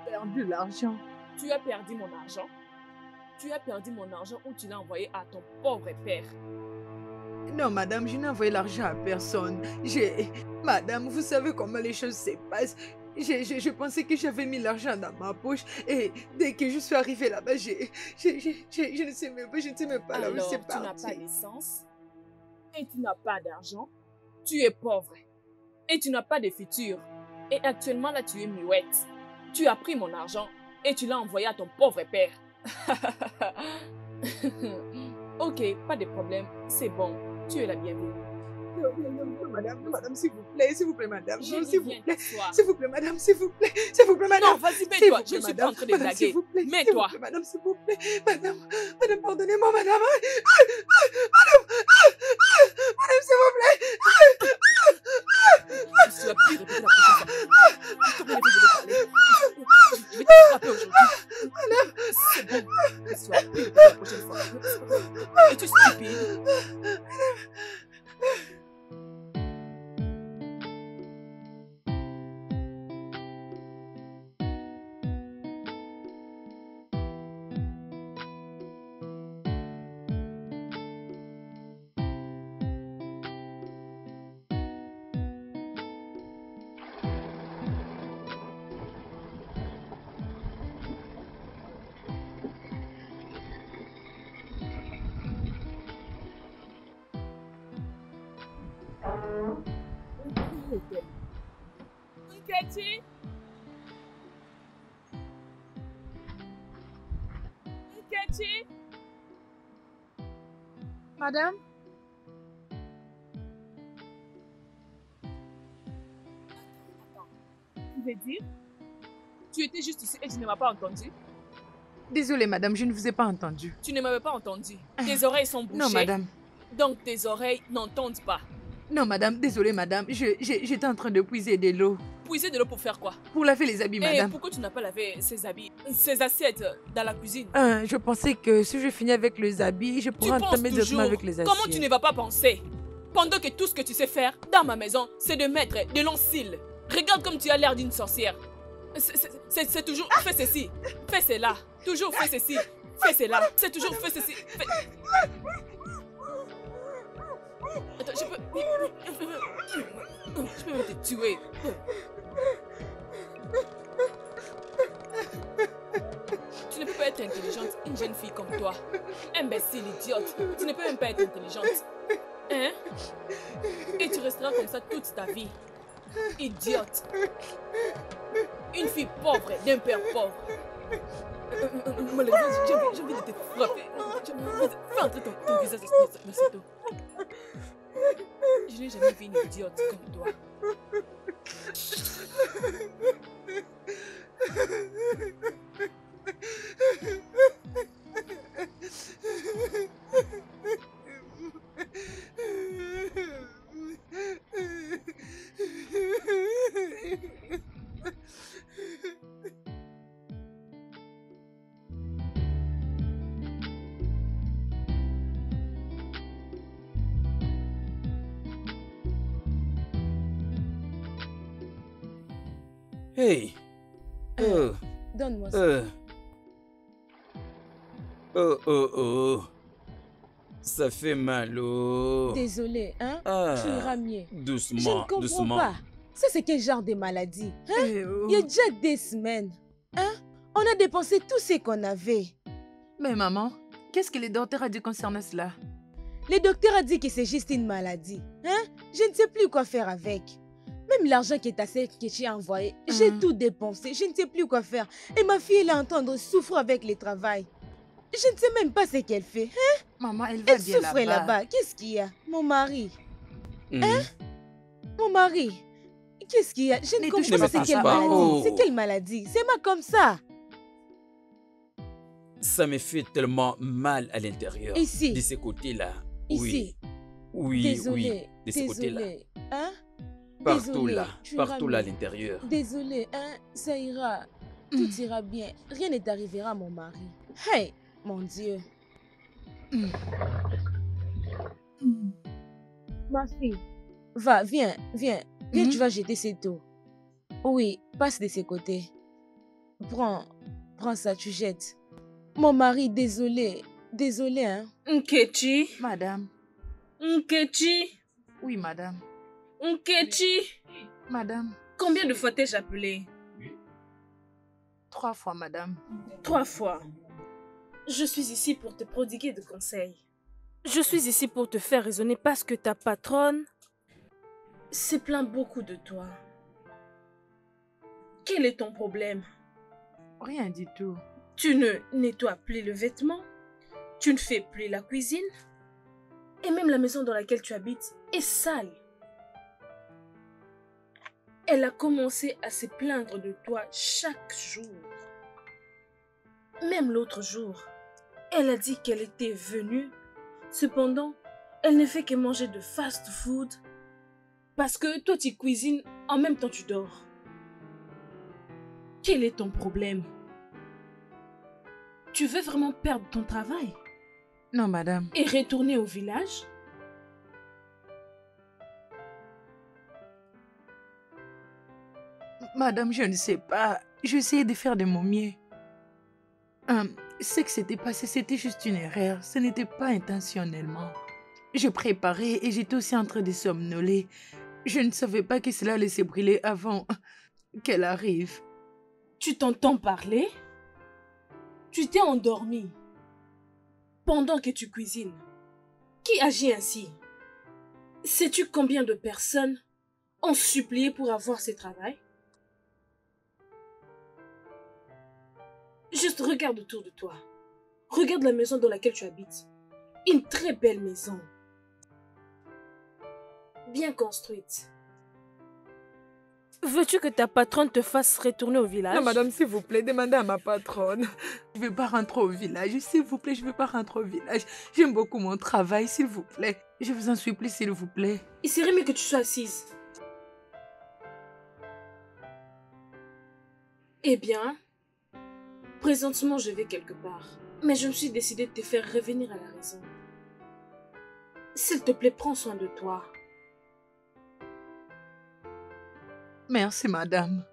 perdu l'argent. Tu as perdu mon argent? Tu as perdu mon argent ou tu l'as envoyé à ton pauvre père? Non, madame, je n'ai envoyé l'argent à personne. Madame, vous savez comment les choses se passent. Je pensais que j'avais mis l'argent dans ma poche et dès que je suis arrivée là-bas, je ne sais même pas là où Alors, c'est tu n'as parti. pas d'essence et tu n'as pas d'argent. Tu es pauvre et tu n'as pas de futur. Et actuellement, là, tu es muette. Tu as pris mon argent et tu l'as envoyé à ton pauvre père. Ok, pas de problème. C'est bon. Tu es la bienvenue. Non, madame, s'il vous plaît, madame. J'ai Non, dit s'il vous viens plaît. t'asseoir. S'il vous plaît, madame, s'il vous plaît. S'il vous plaît, madame. Non, vas-y, S'il mets-toi. vous Je ne plaît, suis pas madame. en train de Madame, s'il blaguer. vous plaît. Mets-toi. S'il vous plaît, madame, s'il vous plaît. Madame, pardonnez-moi, madame. Madame, s'il vous plaît. Tu vas plus répéter la prochaine fois. Combien de fois je vais parler? Je vais te frapper aujourd'hui. C'est bon. Tu vas plus répéter la prochaine fois. Es-tu stupide? Nkechi? Nkechi? Madame? Tu veux dire? Tu étais juste ici et tu ne m'as pas entendu? Désolée, madame, je ne vous ai pas entendu. Tu ne m'avais pas entendu. Tes oreilles sont bouchées. Non, madame. Donc tes oreilles n'entendent pas. Non, madame, désolée, madame. J'étais en train de puiser de l'eau. Puiser de l'eau pour faire quoi? Pour laver les habits, Et madame. pourquoi tu n'as pas lavé ces habits, ces assiettes dans la cuisine? Je pensais que si je finis avec les habits, je Tu pourrais penses entamer toujours. directement avec les assiettes. Comment tu ne vas pas penser? Pendant que tout ce que tu sais faire dans ma maison, c'est de mettre de longs cils. Regarde comme tu as l'air d'une sorcière. C'est toujours fais ceci, fais cela. Toujours fais ceci, fais cela. C'est toujours fais ceci. Attends, je peux même te tuer. une jeune fille comme toi. Imbécile, idiote. Tu ne peux même pas être intelligente. Hein? Et tu resteras comme ça toute ta vie. Idiote. Une fille pauvre d'un père pauvre. Malheureusement, j'ai envie de te frapper. Fais entrer ton visage dans cette eau. Je n'ai jamais vu une idiote comme toi. Hey. Donne-moi ça. Oh. Ça fait mal, oh. Désolé, hein? Ah, Tu iras mieux. doucement, Je ne comprends doucement. pas. Ça, c'est quel genre de maladie? Hein? Eh oh. Il y a déjà des semaines. Hein? On a dépensé tout ce qu'on avait. Mais maman, qu'est-ce que le docteur a dit concernant cela? Le docteur a dit que c'est juste une maladie. Hein? Je ne sais plus quoi faire avec. Même l'argent qui est assez que tu as envoyé, j'ai tout dépensé. Je ne sais plus quoi faire. Et ma fille, elle est en train de souffrir avec le travail. Je ne sais même pas ce qu'elle fait. Hein? Maman, elle va Elle bien souffre là-bas. Qu'est-ce qu'il y a? Mon mari. Mhm. Hein? Mon mari. Qu'est-ce qu'il y a? Je ne Ne comprends touche pas pas c'est à quelle ça. maladie. Oh. C'est quelle maladie? C'est moi comme ça. Ça me fait tellement mal à l'intérieur. Ici. De ce côté-là. Ici. Oui, Désolée. de ce côté-là. Désolée. Hein? Partout Désolée, là, tu iras partout là à mieux. l'intérieur. Désolée, hein? Ça ira. Tout ira bien. Rien ne t'arrivera à mon mari. Hey, mon Dieu. Ma fille. Va, viens. Viens, tu vas jeter cette eau. Oui, passe de ce côté. Prends ça, tu jettes. Mon mari, désolé. Désolé, hein? Nkechi. Madame. Nkechi. Oui, madame. Nkechi. Madame. Combien de fois t'ai-je appelé? 3 fois, madame. 3 fois. Je suis ici pour te prodiguer de conseils. Je suis ici pour te faire raisonner parce que ta patronne se plaint beaucoup de toi. Quel est ton problème? Rien du tout. Tu ne nettoies plus le vêtement, tu ne fais plus la cuisine, et même la maison dans laquelle tu habites est sale. Elle a commencé à se plaindre de toi chaque jour. Même l'autre jour, elle a dit qu'elle était venue. Cependant, elle ne fait que manger de fast-food parce que toi tu cuisines en même temps tu dors. Quel est ton problème? Tu veux vraiment perdre ton travail Non, madame. et retourner au village? Madame, je ne sais pas. J'essayais de faire de mon mieux. Ce qui s'était passé, c'était juste une erreur. Ce n'était pas intentionnellement. Je préparais et j'étais aussi en train de somnoler. Je ne savais pas que cela allait se brûler avant qu'elle arrive. Tu t'entends parler? Tu t'es endormi pendant que tu cuisines. Qui agit ainsi? Sais-tu combien de personnes ont supplié pour avoir ce travail? Juste regarde autour de toi. Regarde la maison dans laquelle tu habites. Une très belle maison. Bien construite. Veux-tu que ta patronne te fasse retourner au village? Non, madame, s'il vous plaît, demandez à ma patronne. Je ne veux pas rentrer au village. S'il vous plaît, je ne veux pas rentrer au village. J'aime beaucoup mon travail, s'il vous plaît. Je vous en supplie, s'il vous plaît. Il serait mieux que tu sois assise. Eh bien, présentement je vais quelque part. Mais je me suis décidée de te faire revenir à la raison. S'il te plaît, prends soin de toi. Merci, madame.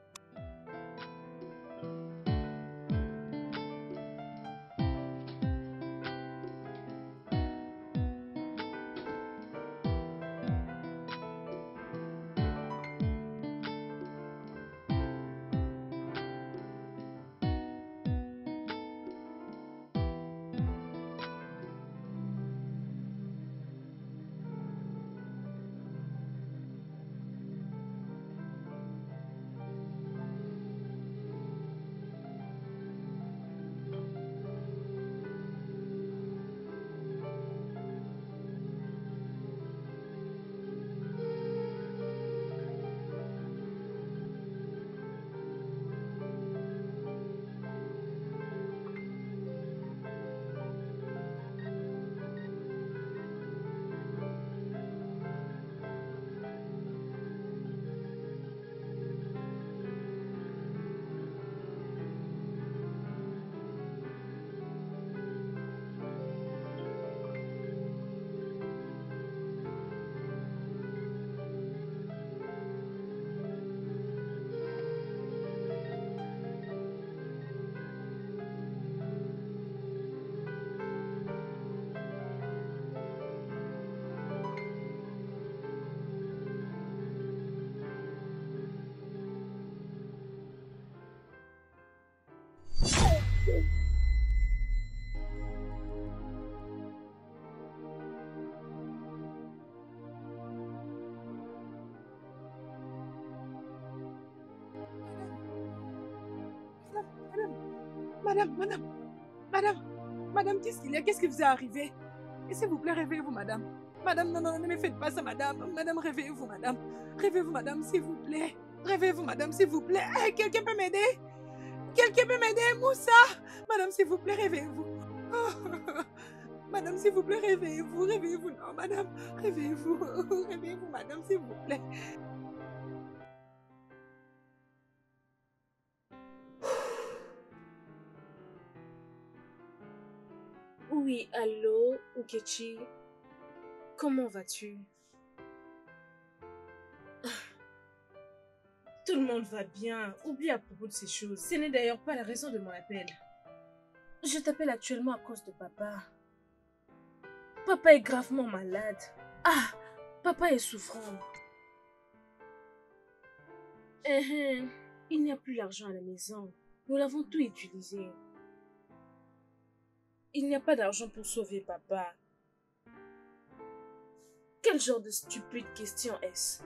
Madame, qu'est-ce qu'il y a? Qu'est-ce qui vous est arrivé? Et s'il vous plaît, réveillez-vous, madame. Madame, non, ne me faites pas ça, madame. Madame, réveillez-vous, madame. Réveillez-vous, madame, s'il vous plaît. Réveillez-vous, madame, s'il vous plaît. Hey, quelqu'un peut m'aider? Quelqu'un peut m'aider, Moussa? Madame, s'il vous plaît, réveillez-vous. Oh. Madame, s'il vous plaît, réveillez-vous. Réveillez-vous, non, madame. Réveillez-vous. Réveillez-vous, madame, s'il vous plaît. Oui, allô, Nkechi. Comment vas-tu? Tout le monde va bien. Oublie à propos de ces choses. Ce n'est d'ailleurs pas la raison de mon appel. Je t'appelle actuellement à cause de papa. Papa est gravement malade. Ah, papa est souffrant. Il n'y a plus d'argent à la maison. Nous l'avons tout utilisé. Il n'y a pas d'argent pour sauver papa. Quel genre de stupide question est-ce?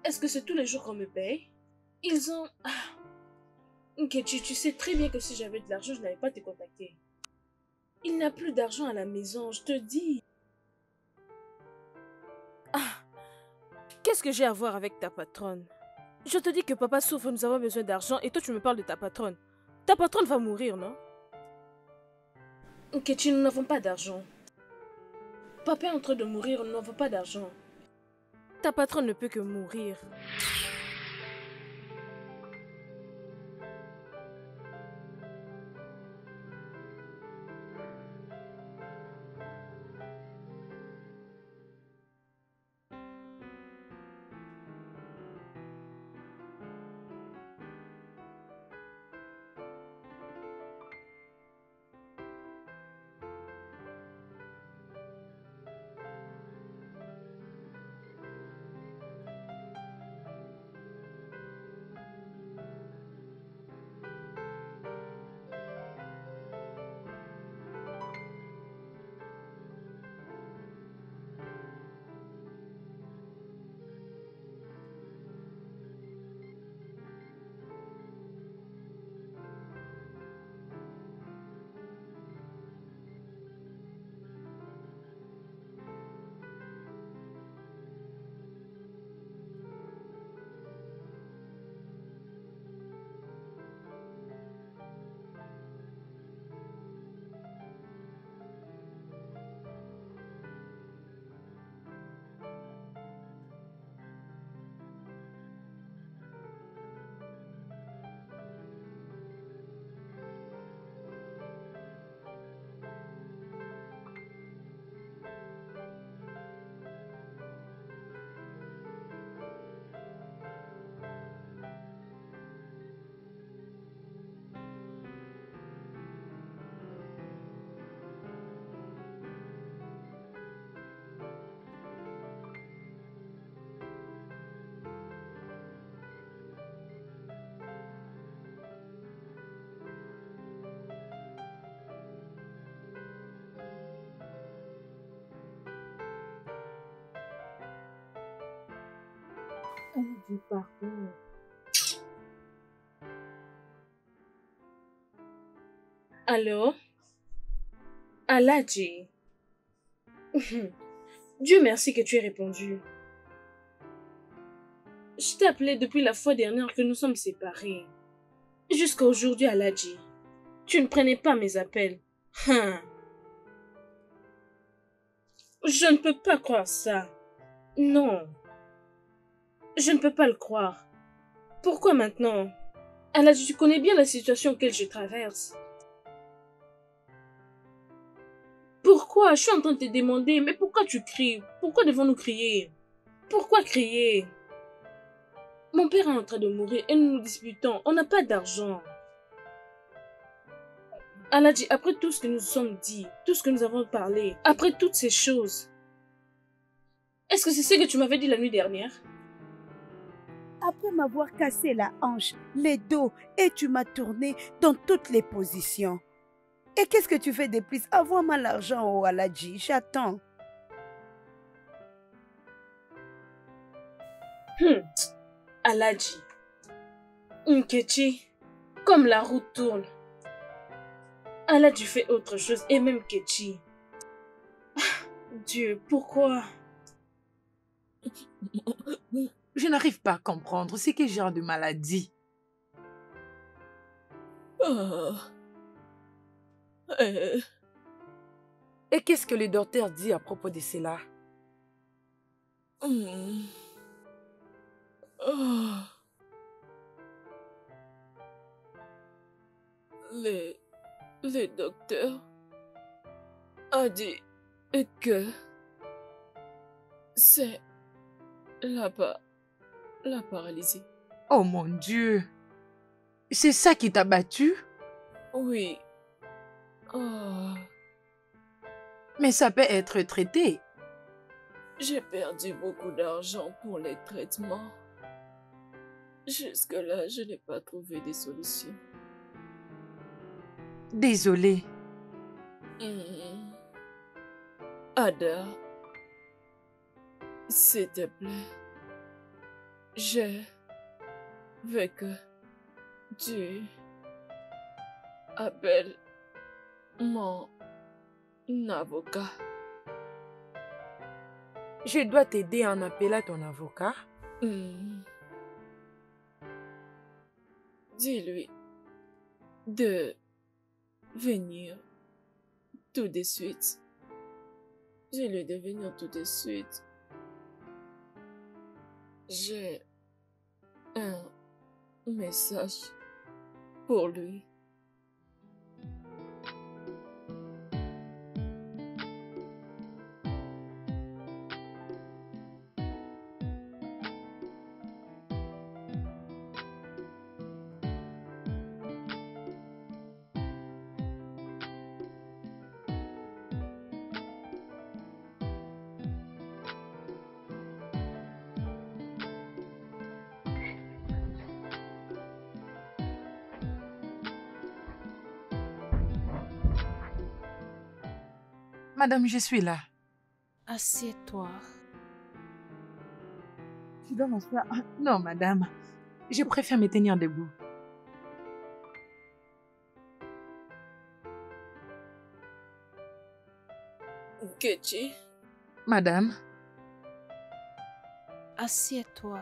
Est-ce que c'est tous les jours qu'on me paye? Ils ont... Ok, tu sais très bien que si j'avais de l'argent, je n'allais pas te contacter. Il n'y a plus d'argent à la maison, je te dis. Qu'est-ce que j'ai à voir avec ta patronne? Je te dis que papa souffre, nous avons besoin d'argent et toi tu me parles de ta patronne. Ta patronne va mourir, non? Ok, nous n'avons pas d'argent. Papa est en train de mourir, nous n'avons pas d'argent. Ta patronne ne peut que mourir. Elle a du pardon. Allô? Aladji. Dieu merci que tu aies répondu. Je t'ai appelé depuis la fois dernière que nous sommes séparés. Jusqu'à aujourd'hui, Aladji. Tu ne prenais pas mes appels. Je ne peux pas croire ça. Non. Je ne peux pas le croire. Pourquoi maintenant? Aladji, tu connais bien la situation auquel je traverse. Pourquoi? Je suis en train de te demander, mais pourquoi tu cries? Pourquoi devons-nous crier? Pourquoi crier? Mon père est en train de mourir et nous nous disputons. On n'a pas d'argent. Aladji, après tout ce que nous sommes dit, tout ce que nous avons parlé, après toutes ces choses, est-ce que c'est ce que tu m'avais dit la nuit dernière? Après m'avoir cassé la hanche, les dos, et tu m'as tourné dans toutes les positions. Et qu'est-ce que tu fais de plus? Envoie-moi l'argent au Aladji, j'attends. Aladji. Nkechi, comme la roue tourne, Elle a dû faire autre chose, et même Kechi. Dieu, pourquoi? Je n'arrive pas à comprendre. C'est quel genre de maladie? Oh. Euh, Et qu'est-ce que le docteur dit à propos de cela? hmm. Oh. Le docteur a dit que c'est la paralysie. Oh mon Dieu! C'est ça qui t'a battu? Oui. Oh. Mais ça peut être traité. J'ai perdu beaucoup d'argent pour les traitements. Jusque-là, je n'ai pas trouvé de solution. Désolée. Hmm. Ada, s'il te plaît, je veux que tu appelles mon avocat. Je dois t'aider en appelant ton avocat. Hmm. Dis-lui de venir tout de suite. Dis-lui de venir tout de suite. J'ai un message pour lui. Madame, je suis là. Assieds-toi. Tu dois m'asseoir. Ah, non, madame. Je préfère me tenir debout. Kechi, Madame, Assieds-toi.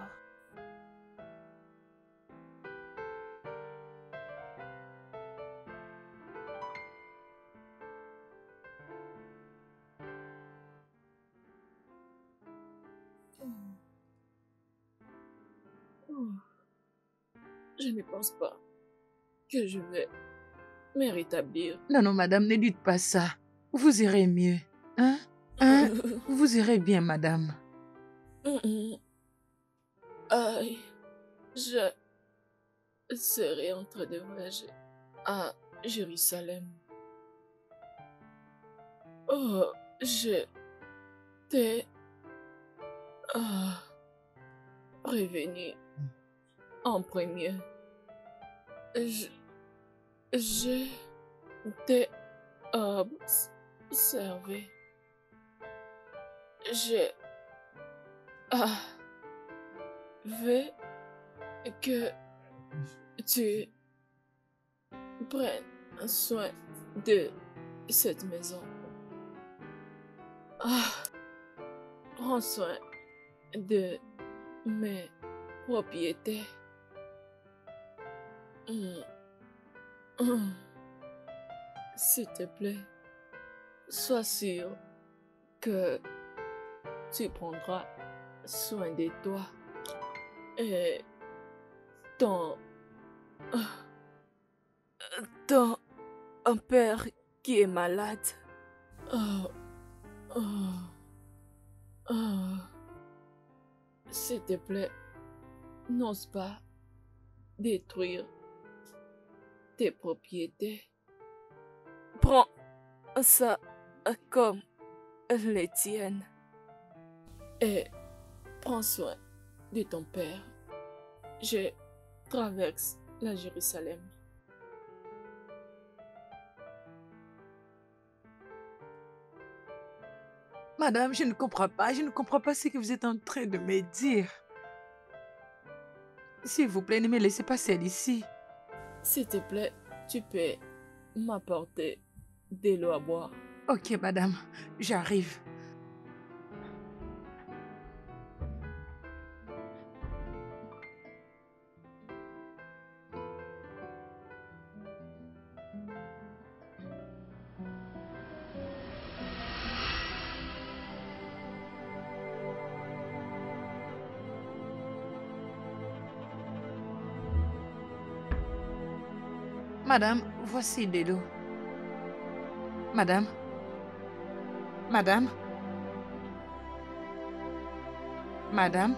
je ne pense pas que je vais me rétablir. non, non, madame, ne dites pas ça. Vous irez mieux. Hein? Hein? Vous irez bien, madame. Aïe, je serai en train de voyager à Jérusalem. Oh, je t'ai prévenu en premier. Je t'ai observé. Je veux que tu prennes soin de cette maison. Prends soin de mes propriétés. S'il te plaît, sois sûr que tu prendras soin de toi et ton un père qui est malade. S'il te plaît, n'ose pas détruire tes propriétés. Prends ça comme les tiennes et prends soin de ton père. Je traverse la Jérusalem. Madame, je ne comprends pas. Je ne comprends pas ce que vous êtes en train de me dire. S'il vous plaît, ne me laissez pas seule ici. S'il te plaît, tu peux m'apporter de l'eau à boire. Ok, madame, j'arrive. Madame, voici de l'eau. Madame. Madame. Madame.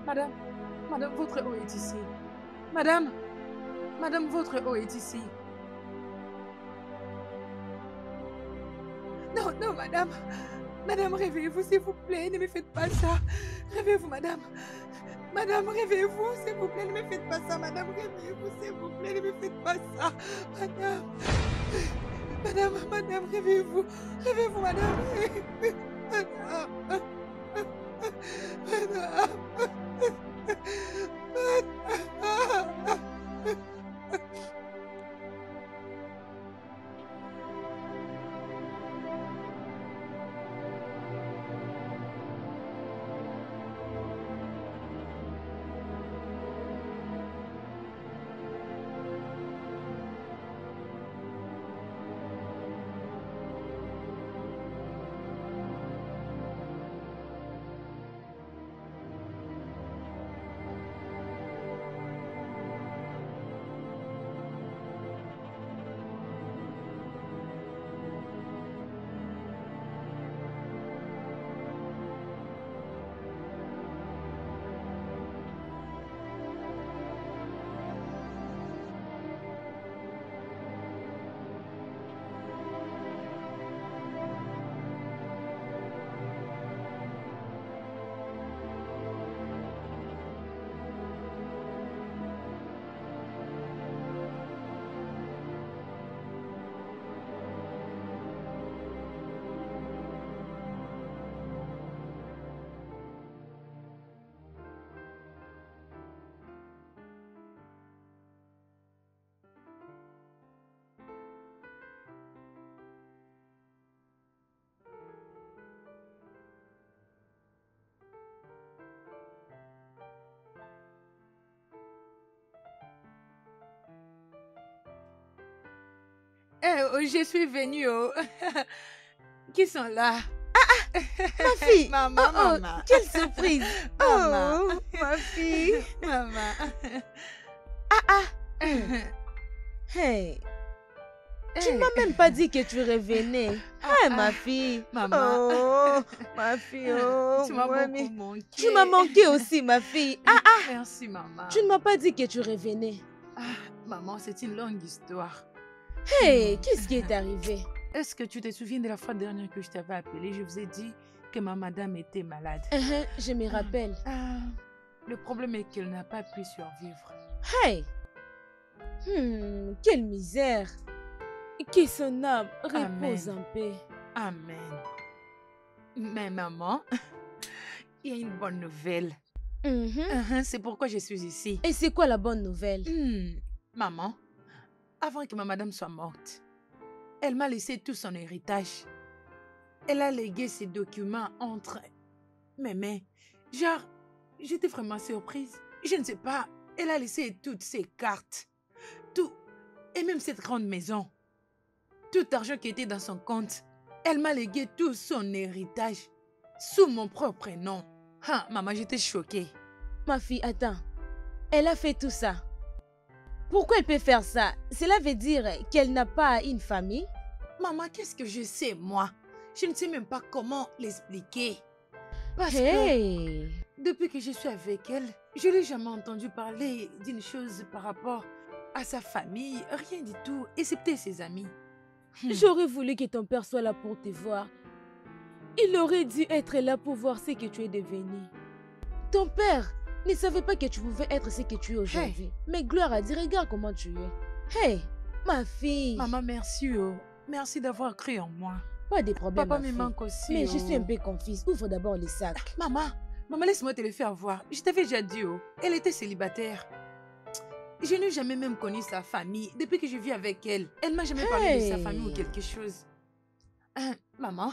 Madame. Madame, votre eau est ici. Madame. Madame, votre eau est ici. Non, non, madame. Madame, réveillez-vous, s'il vous plaît. Ne me faites pas ça. Réveillez-vous, madame. Madame, réveillez-vous, s'il vous plaît. Ne me faites pas ça, madame. Réveillez-vous, s'il vous plaît. Ne me faites pas ça. Madame. Madame, réveillez-vous. Réveillez-vous, madame. Madame. Madame. Oh, je suis venue. Oh. Qui sont là? Ma fille. Maman, Oh, oh, maman. quelle surprise. Maman. Oh, ma fille. Maman. Hey, tu ne m'as même pas dit que tu revenais. Ah, ma fille. Maman. Oh, ma fille. Oh, Tu m'as mamie. beaucoup manqué. Tu m'as manqué aussi, ma fille. Merci, maman. Tu ne m'as pas dit que tu revenais. Maman, c'est une longue histoire. Hey, qu'est-ce qui est arrivé? Est-ce que tu te souviens de la fois dernière que je t'avais appelé? Je vous ai dit que ma madame était malade. Je me rappelle. Le problème est qu'elle n'a pas pu survivre. Hey! Quelle misère! Que son âme repose Amen. en paix. Amen. Mais maman, il y a une bonne nouvelle. C'est pourquoi je suis ici. Et c'est quoi la bonne nouvelle? Maman, avant que ma madame soit morte, elle m'a laissé tout son héritage. Elle a légué ses documents entre mes mains. Genre, j'étais vraiment surprise. Je ne sais pas, elle a laissé toutes ses cartes. Tout. Et même cette grande maison. Tout l'argent qui était dans son compte. Elle m'a légué tout son héritage. Sous mon propre nom. Maman, j'étais choquée. Ma fille, attends. Elle a fait tout ça. Pourquoi elle peut faire ça? Cela veut dire qu'elle n'a pas une famille? Maman, qu'est-ce que je sais, moi? Je ne sais même pas comment l'expliquer. Parce Hey! que depuis que je suis avec elle, je n'ai jamais entendu parler d'une chose par rapport à sa famille. Rien du tout, excepté ses amis. J'aurais voulu que ton père soit là pour te voir. Il aurait dû être là pour voir ce que tu es devenu. Ton père ne savait pas que tu pouvais être ce que tu es aujourd'hui. Mais gloire à Dieu, regarde comment tu es. Hey, ma fille. Maman, merci. Oh. Merci d'avoir cru en moi. Pas de problème. Papa ma me fille. manque aussi. Mais je suis un oh. peu confuse. Ouvre d'abord les sacs. Maman, laisse-moi te le faire voir. Je t'avais déjà dit, oh, elle était célibataire. Je n'ai jamais même connu sa famille depuis que je vis avec elle. Elle m'a jamais parlé de sa famille ou Hey. quelque chose. Maman,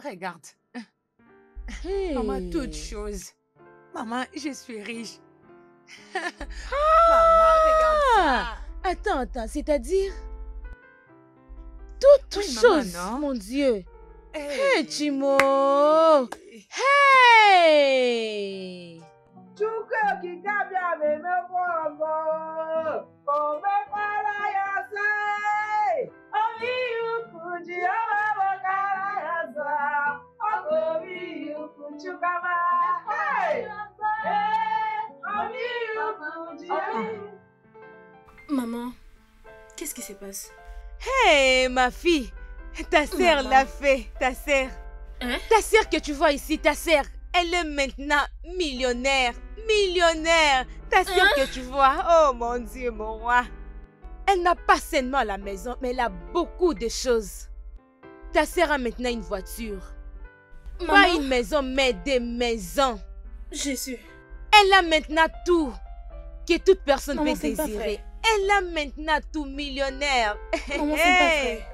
regarde. Hey. Maman, toute chose. Maman, je suis riche. Maman, regarde ça. Attends, c'est-à-dire toute Oui, maman, chose, non? mon Dieu. Hey, Chimo. Hey. Maman, qu'est-ce qui se passe? Hey, ma fille, ta sœur Maman. l'a fait, ta sœur. Hein? Ta sœur que tu vois ici, ta sœur, elle est maintenant millionnaire. Millionnaire. Ta sœur que tu vois, oh mon Dieu, mon roi. Elle n'a pas seulement la maison, mais elle a beaucoup de choses. Ta sœur a maintenant une voiture. Pas Maman, une maison, mais des maisons. Jésus. Elle a maintenant tout que toute personne Maman, peut c'est pas désirer. vrai. Elle a maintenant tout millionnaire. Maman, c'est pas Hey. vrai.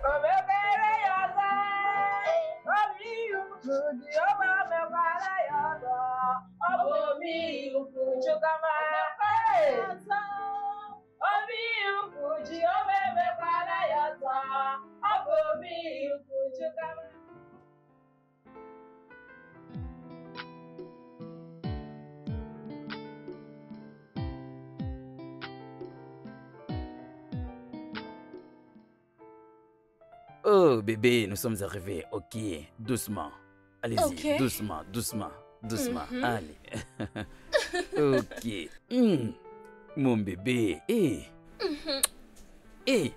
Oh, bébé, nous sommes arrivés. Ok, doucement. Allez-y, Ok. doucement, doucement, doucement. Mhm. Allez. Ok. Mon bébé. Eh. Eh.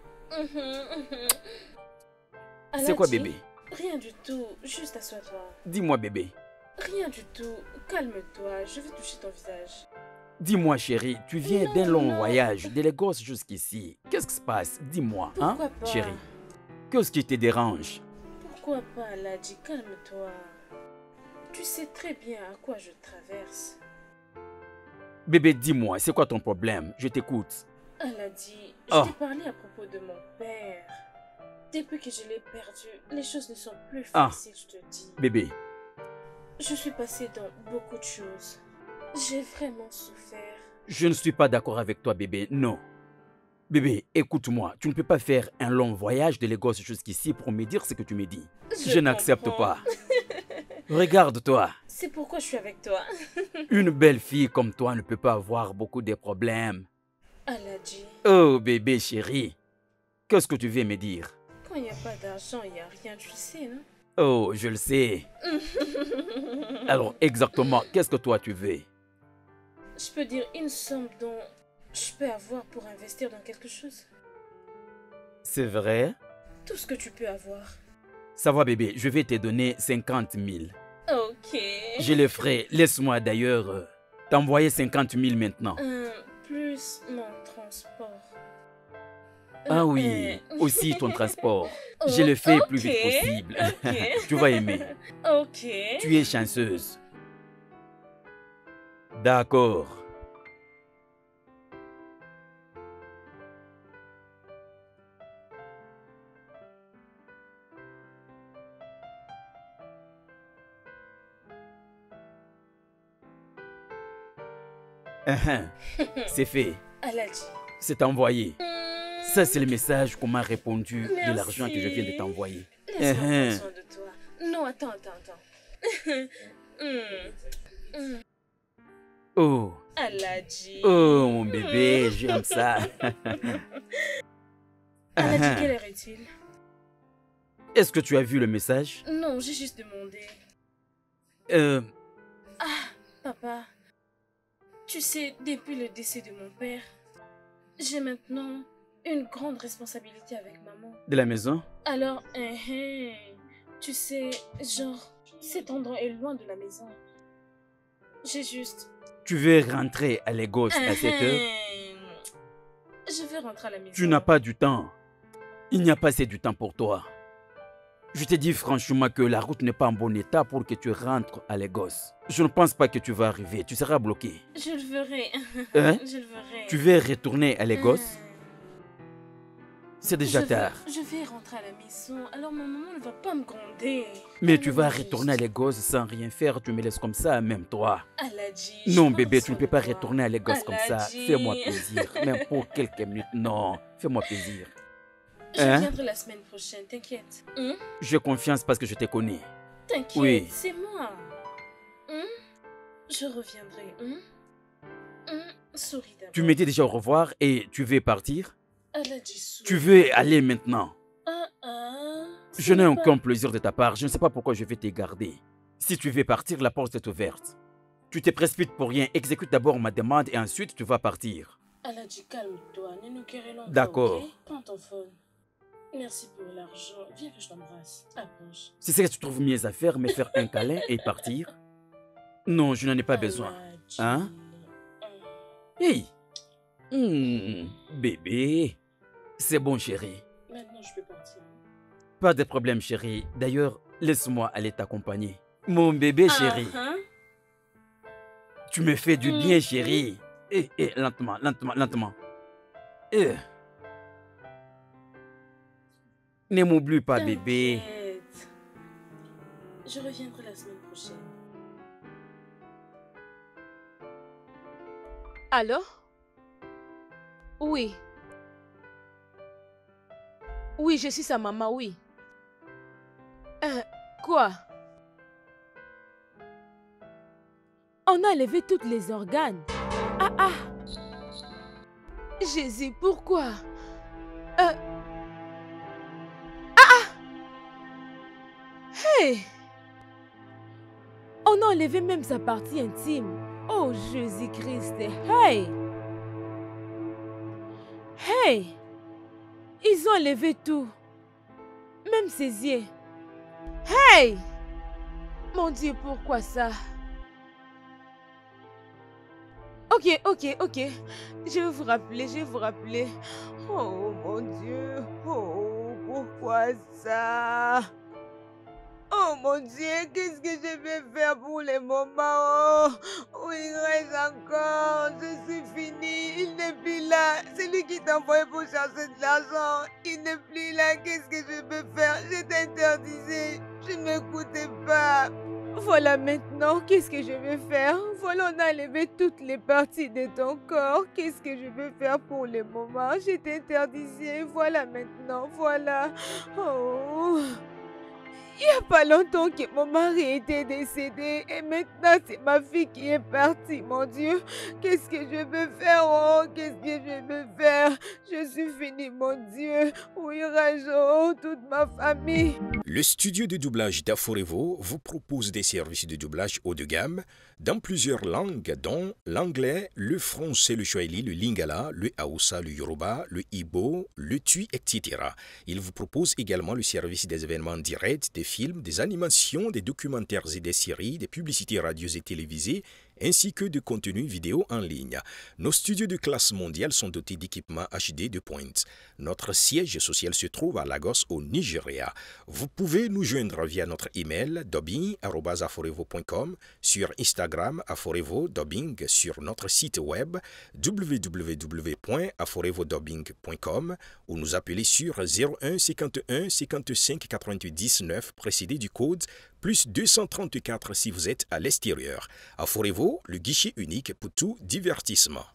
C'est quoi, Aladji? bébé? Rien du tout. Juste assois-toi. Dis-moi, bébé. Rien du tout. Calme-toi. Je vais toucher ton visage. Dis-moi, chérie, tu viens Non, d'un long non. voyage, de Lagos jusqu'ici. Qu'est-ce qui se passe? Dis-moi, hein, Pourquoi pas? chérie. Qu'est-ce qui te dérange? Pourquoi pas, Aladji? Calme-toi. Tu sais très bien à quoi je traverse. Bébé, dis-moi, c'est quoi ton problème? Je t'écoute. Aladji, Oh. je t'ai parlé à propos de mon père. Depuis que je l'ai perdu, les choses ne sont plus Ah. faciles, je te dis. Bébé, Je suis passée dans beaucoup de choses. J'ai vraiment souffert. je ne suis pas d'accord avec toi, bébé, non. Bébé, écoute-moi, tu ne peux pas faire un long voyage de Lagos jusqu'ici pour me dire ce que tu me dis. Je n'accepte comprends. pas. Regarde-toi, C'est pourquoi je suis avec toi. une belle fille comme toi ne peut pas avoir beaucoup de problèmes. Aladji, Oh, bébé chéri, qu'est-ce que tu veux me dire? quand il n'y a pas d'argent, il n'y a rien, tu le sais, non? Oh, je le sais. Alors, exactement, qu'est-ce que toi tu veux? Je peux dire une somme dont je peux avoir pour investir dans quelque chose. C'est vrai? Tout ce que tu peux avoir. Ça va, bébé, je vais te donner 50 000. Ok. Je le ferai. Laisse-moi d'ailleurs t'envoyer 50 000 maintenant. Plus mon transport. Ah oui, aussi ton transport. Je le fais plus vite Ok, possible. ok. Tu vas aimer. Ok. Tu es chanceuse. D'accord. C'est fait. Aladji. C'est envoyé. Ça, c'est le message qu'on m'a répondu de Merci. l'argent que je viens de t'envoyer. Laisse-moi prendre soin de toi. Non, attends. Oh, Aladji. oh mon bébé, j'aime ça. Aladji, quelle heure est-il? Est-ce que tu as vu le message? Non, j'ai juste demandé. Papa, tu sais, depuis le décès de mon père, j'ai maintenant une grande responsabilité avec maman. De la maison? Alors, tu sais, genre, cet endroit est loin de la maison. J'ai juste... Tu veux rentrer à Lagos à 7 heures? Je vais rentrer à la maison. Tu n'as pas du temps. Il n'y a pas assez du temps pour toi. Je te dis franchement que la route n'est pas en bon état pour que tu rentres à Lagos. Je ne pense pas que tu vas arriver, tu seras bloqué. Je le verrai. Hein? Je le verrai. Tu veux retourner à Lagos? C'est déjà Je vais- tard. Je vais rentrer à la maison, alors ma maman ne va pas me gronder. Mais Elle tu me vas va retourner à juste- Lagos sans rien faire, tu me laisses comme ça, même toi. Aladji, Non je bébé, prends tu ne soin peux de pas toi. retourner à Lagos comme ça. Aladji. Fais-moi plaisir, même pour quelques minutes. Non, fais-moi plaisir. Je Hein? viendrai la semaine prochaine, t'inquiète. J'ai confiance parce que je te connais. T'inquiète, Oui. c'est moi. Je reviendrai. Souris d'abord. Tu me dis déjà au revoir et tu veux partir? Aladji, souris. Tu veux aller maintenant? Ce Je n'ai n'est pas- aucun plaisir de ta part. Je ne sais pas pourquoi je vais te garder. Si tu veux partir, la porte est ouverte. Tu te précipites pour rien. Exécute d'abord ma demande et ensuite tu vas partir. Aladji, calme-toi, ne nous querellons pas. D'accord. Ok? Prends ton phone. Merci pour l'argent. Viens que je t'embrasse. Approche. Si c'est que tu trouves mieux à faire, me faire un câlin et partir? Non, je n'en ai pas besoin. Aladji. Hein? Hey! Bébé. C'est bon, chérie. Maintenant, je peux partir. Pas de problème, chérie. D'ailleurs, laisse-moi aller t'accompagner. Mon bébé, chérie. Tu me fais du bien, chérie. Lentement, lentement, lentement. Ne m'oublie pas, bébé. T'inquiète. Je reviendrai la semaine prochaine. Allô? Oui. Oui, je suis sa maman, oui. Quoi? On a enlevé tous les organes. Ah! Jésus, pourquoi? Hey! On a enlevé même sa partie intime. Oh Jésus-Christ. Hey! Hey! Ils ont enlevé tout. Même ses yeux. Hey! Mon Dieu, pourquoi ça? Ok. Je vais vous rappeler. Oh mon Dieu. Oh, pourquoi ça? Oh mon Dieu, qu'est-ce que je vais faire pour les moments? Oh, il reste encore. Je suis fini. Il n'est plus là. C'est lui qui t'a envoyé pour chercher de l'argent. Il n'est plus là. Qu'est-ce que je peux faire? Je t'interdisais. Je ne m'écoutais pas. Voilà maintenant, qu'est-ce que je vais faire? Voilà, on a enlevé toutes les parties de ton corps. Qu'est-ce que je vais faire pour le moment? Je t'interdisais. Voilà maintenant, voilà. Oh. Il n'y a pas longtemps que mon mari était décédé et maintenant c'est ma fille qui est partie, mon Dieu. Qu'est-ce que je veux faire? Oh, qu'est-ce que je veux faire? Je suis finie, mon Dieu. Où irai-je? Toute ma famille. Le studio de doublage d'Aforevo vous propose des services de doublage haut de gamme dans plusieurs langues, dont l'anglais, le français, le swahili, le lingala, le haoussa, le yoruba, le ibo, le tui, etc. Il vous propose également le service des événements directs, des films, des animations, des documentaires et des séries, des publicités radios et télévisées, ainsi que de contenus vidéo en ligne. Nos studios de classe mondiale sont dotés d'équipements HD de pointe. Notre siège social se trouve à Lagos, au Nigeria. Vous pouvez nous joindre via notre email dubbing@aforevo.com, sur Instagram aforevo-dubbing, sur notre site web www.aforevodubbing.com ou nous appeler sur 01 51 55 88 19 précédé du code plus 234 si vous êtes à l'extérieur. Aforevo, le guichet unique pour tout divertissement.